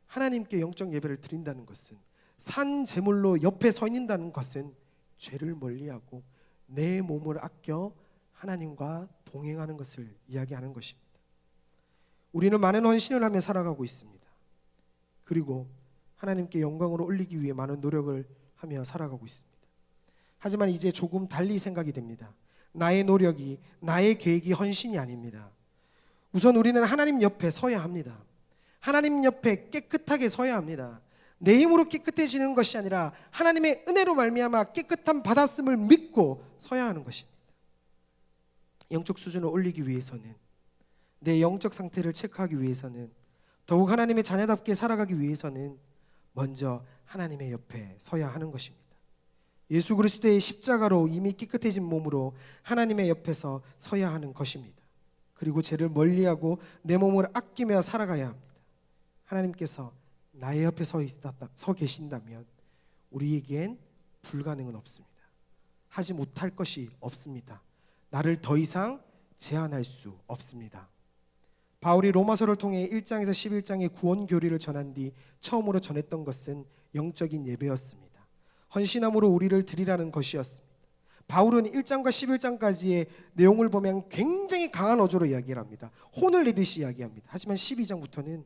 하나님께 영적 예배를 드린다는 것은, 산 제물로 옆에 서 있는다는 것은 죄를 멀리하고 내 몸을 아껴 하나님과 동행하는 것을 이야기하는 것입니다. 우리는 많은 헌신을 하며 살아가고 있습니다. 그리고 하나님께 영광으로 올리기 위해 많은 노력을 하며 살아가고 있습니다. 하지만 이제 조금 달리 생각이 됩니다. 나의 노력이, 나의 계획이 헌신이 아닙니다. 우선 우리는 하나님 옆에 서야 합니다. 하나님 옆에 깨끗하게 서야 합니다. 내 힘으로 깨끗해지는 것이 아니라 하나님의 은혜로 말미암아 깨끗함 받았음을 믿고 서야 하는 것입니다. 영적 수준을 올리기 위해서는, 내 영적 상태를 체크하기 위해서는, 더욱 하나님의 자녀답게 살아가기 위해서는 먼저 하나님의 옆에 서야 하는 것입니다. 예수 그리스도의 십자가로 이미 깨끗해진 몸으로 하나님의 옆에서 서야 하는 것입니다. 그리고 죄를 멀리하고 내 몸을 아끼며 살아가야 합니다. 하나님께서 나의 옆에 서 계신다면 우리에겐 불가능은 없습니다. 하지 못할 것이 없습니다. 나를 더 이상 제한할 수 없습니다. 바울이 로마서를 통해 1장에서 11장의 구원 교리를 전한 뒤 처음으로 전했던 것은 영적인 예배였습니다. 헌신함으로 우리를 드리라는 것이었습니다. 바울은 1장과 11장까지의 내용을 보면 굉장히 강한 어조로 이야기를 합니다. 혼을 내듯이 이야기합니다. 하지만 12장부터는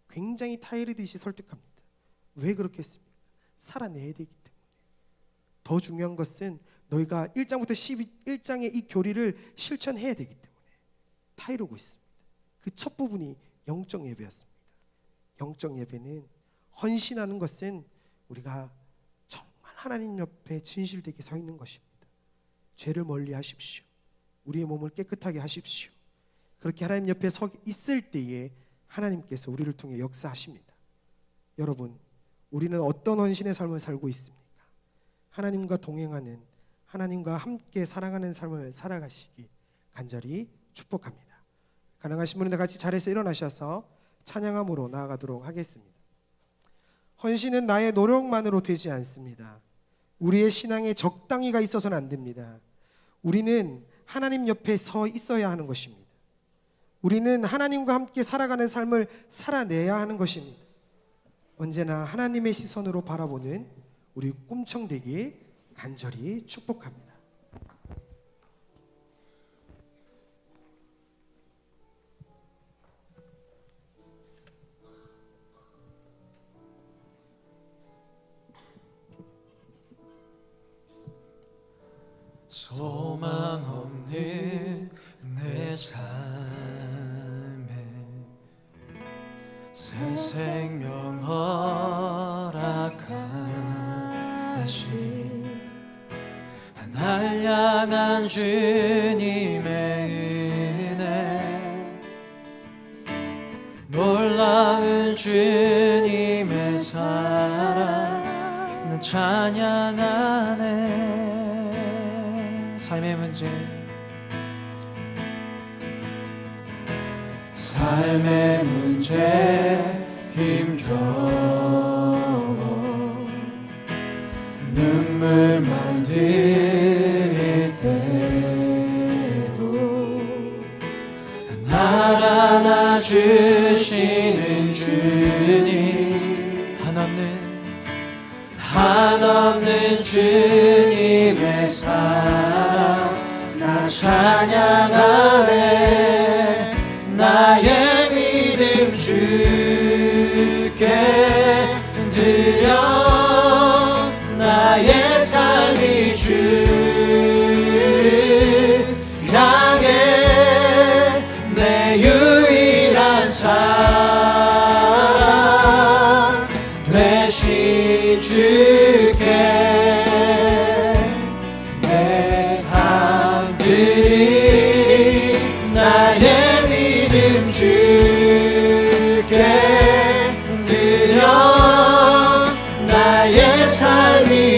굉장히 타이르듯이 설득합니다. 왜 그렇게 했습니까? 살아내야 되기 때문에. 더 중요한 것은 너희가 1장부터 11장의 이 교리를 실천해야 되기 때문에 타이르고 있습니다. 그 첫 부분이 영적 예배였습니다. 영적 예배는, 헌신하는 것은 우리가 정말 하나님 옆에 진실되게 서 있는 것입니다. 죄를 멀리 하십시오. 우리의 몸을 깨끗하게 하십시오. 그렇게 하나님 옆에 서 있을 때에 하나님께서 우리를 통해 역사하십니다. 여러분, 우리는 어떤 헌신의 삶을 살고 있습니까? 하나님과 동행하는, 하나님과 함께 살아가는 삶을 살아가시기 간절히 축복합니다. 가능하신 분은 다 같이 자리에서 일어나셔서 찬양함으로 나아가도록 하겠습니다. 헌신은 나의 노력만으로 되지 않습니다. 우리의 신앙에 적당히가 있어서는 안 됩니다. 우리는 하나님 옆에 서 있어야 하는 것입니다. 우리는 하나님과 함께 살아가는 삶을 살아내야 하는 것입니다. 언제나 하나님의 시선으로 바라보는 우리 꿈청되기 간절히 축복합니다. 소망 없는 내 삶에 새 생명 허락하신 날 향한 주님의 은혜, 놀라운 주님의 사랑 난 찬양하네. 삶의 문제, 삶의 문제 힘겨워 눈물만 흘릴 때도 날 안아주시는 주님, 한없는 주님의 사랑 나 찬양하네. 나의 믿음 주께 드려 나의 삶이 주를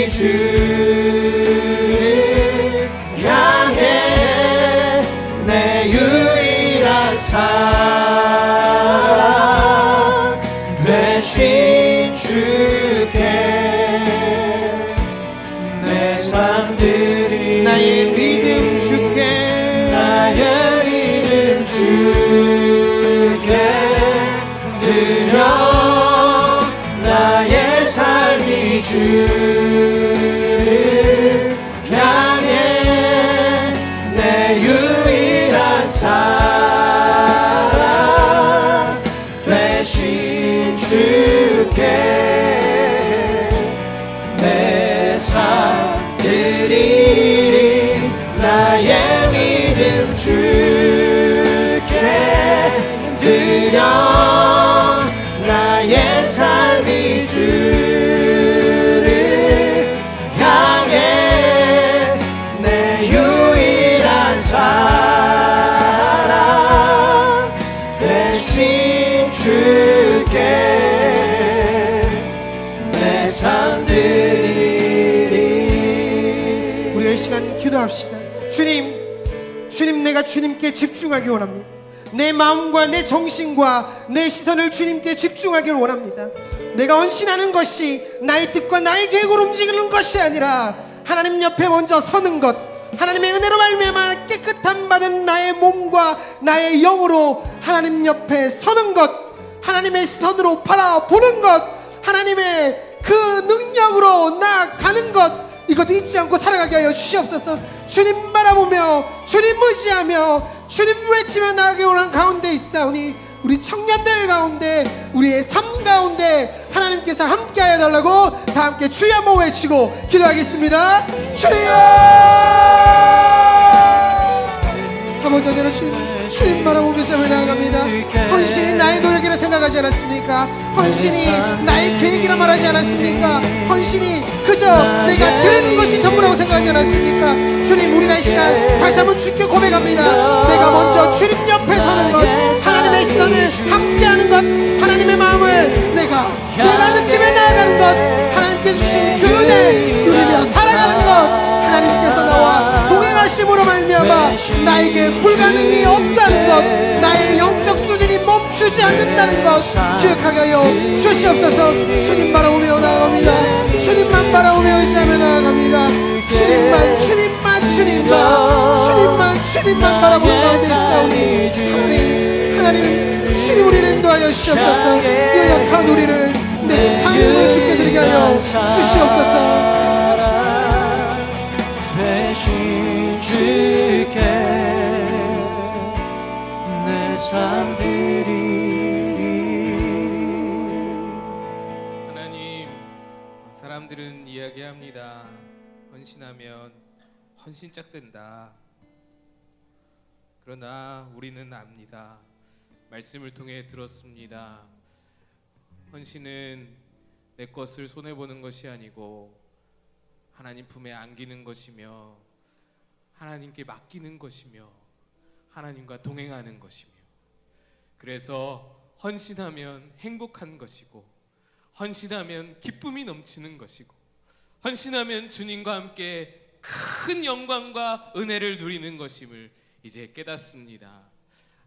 주를 향해 내 유일한 사랑 되신 주께 내 삶들이 나의 믿음 주께 나의 믿음 주께 드려 나의 삶이 주를 향해 내 유일한 사랑 되신 주께 내 삶 드리리 나의 믿음 주께 드려 나의 삶이 주를 향해 내 유일한 사랑 되신 주께 내 삶 드리리. 우리가 이 시간 기도합시다. 주님 내가 주님께 집중하기 원합니다. 내 마음과 내 정신과 내 시선을 주님께 집중하기를 원합니다. 내가 헌신하는 것이 나의 뜻과 나의 계획으로 움직이는 것이 아니라 하나님 옆에 먼저 서는 것, 하나님의 은혜로 말미암아 깨끗함 받은 나의 몸과 나의 영으로 하나님 옆에 서는 것, 하나님의 시선으로 바라보는 것, 하나님의 그 능력으로 나아가는 것, 이것도 잊지 않고 살아가게 하여 주시옵소서. 주님 바라보며 주님 의지하며 주님 외치며 나아가기 원하는 가운데 있사오니 우리 청년들 가운데 우리의 삶 가운데 하나님께서 함께하여 달라고 다 함께 주여 한번 외치고 기도하겠습니다. 주여! 아버지 저는 주님 바라보며 계시며 나아갑니다. 헌신이 나의 노력이라 생각하지 않았습니까? 헌신이 나의 계획이라 말하지 않았습니까? 헌신이 그저 내가 드리는 것이 전부라고 생각하지 않았습니까? 주님 우리가 이 시간 다시 한번 주께 고백합니다. 내가 먼저 주님 옆에 서는 것, 하나님의 시선을 함께하는 것, 하나님의 마음을 내가 느끼며 나아가는 것, 하나님께서 주신 그 은혜 누리며 살아가는 것, 하나님께서 나와 동행하심으로 말미암아 나에게 불가능이 없다는 것, 나의 영적 수준이 멈추지 않는다는 것 기억하게 하여 주시옵소서. 주님 바라보며 나아갑니다. 주님만 바라보며 의지하며 나아갑니다. 주님만 바라보는 가운데 있사오니 하나님 주님 우리를 인도하여 주시옵소서. 연약한 우리를 내 삶을 주께 드리게 하여 주시옵소서. 되신 주께 내 삶 드리리. 하나님, 사람들은 이야기합니다. 헌신하면 헌신짝 된다. 그러나 우리는 압니다. 말씀을 통해 들었습니다. 헌신은 내 것을 손해보는 것이 아니고 하나님 품에 안기는 것이며 하나님께 맡기는 것이며 하나님과 동행하는 것이며, 그래서 헌신하면 행복한 것이고 헌신하면 기쁨이 넘치는 것이고 헌신하면 주님과 함께 큰 영광과 은혜를 누리는 것임을 이제 깨닫습니다.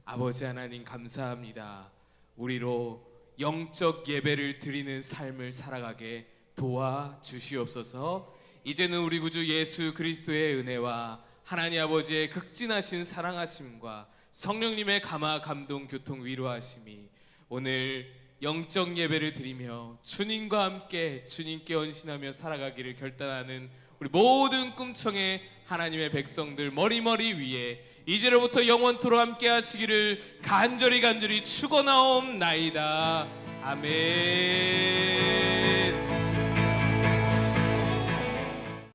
아버지 하나님 감사합니다. 우리로 영적 예배를 드리는 삶을 살아가게 도와주시옵소서. 이제는 우리 구주 예수 그리스도의 은혜와 하나님 아버지의 극진하신 사랑하심과 성령님의 감화 감동 교통 위로하심이 오늘 영적 예배를 드리며 주님과 함께 주님께 헌신하며 살아가기를 결단하는 우리 모든 꿈청의 하나님의 백성들 머리머리 위에 이제로부터 영원토록 함께 하시기를 간절히 축원하옵나이다. 아멘.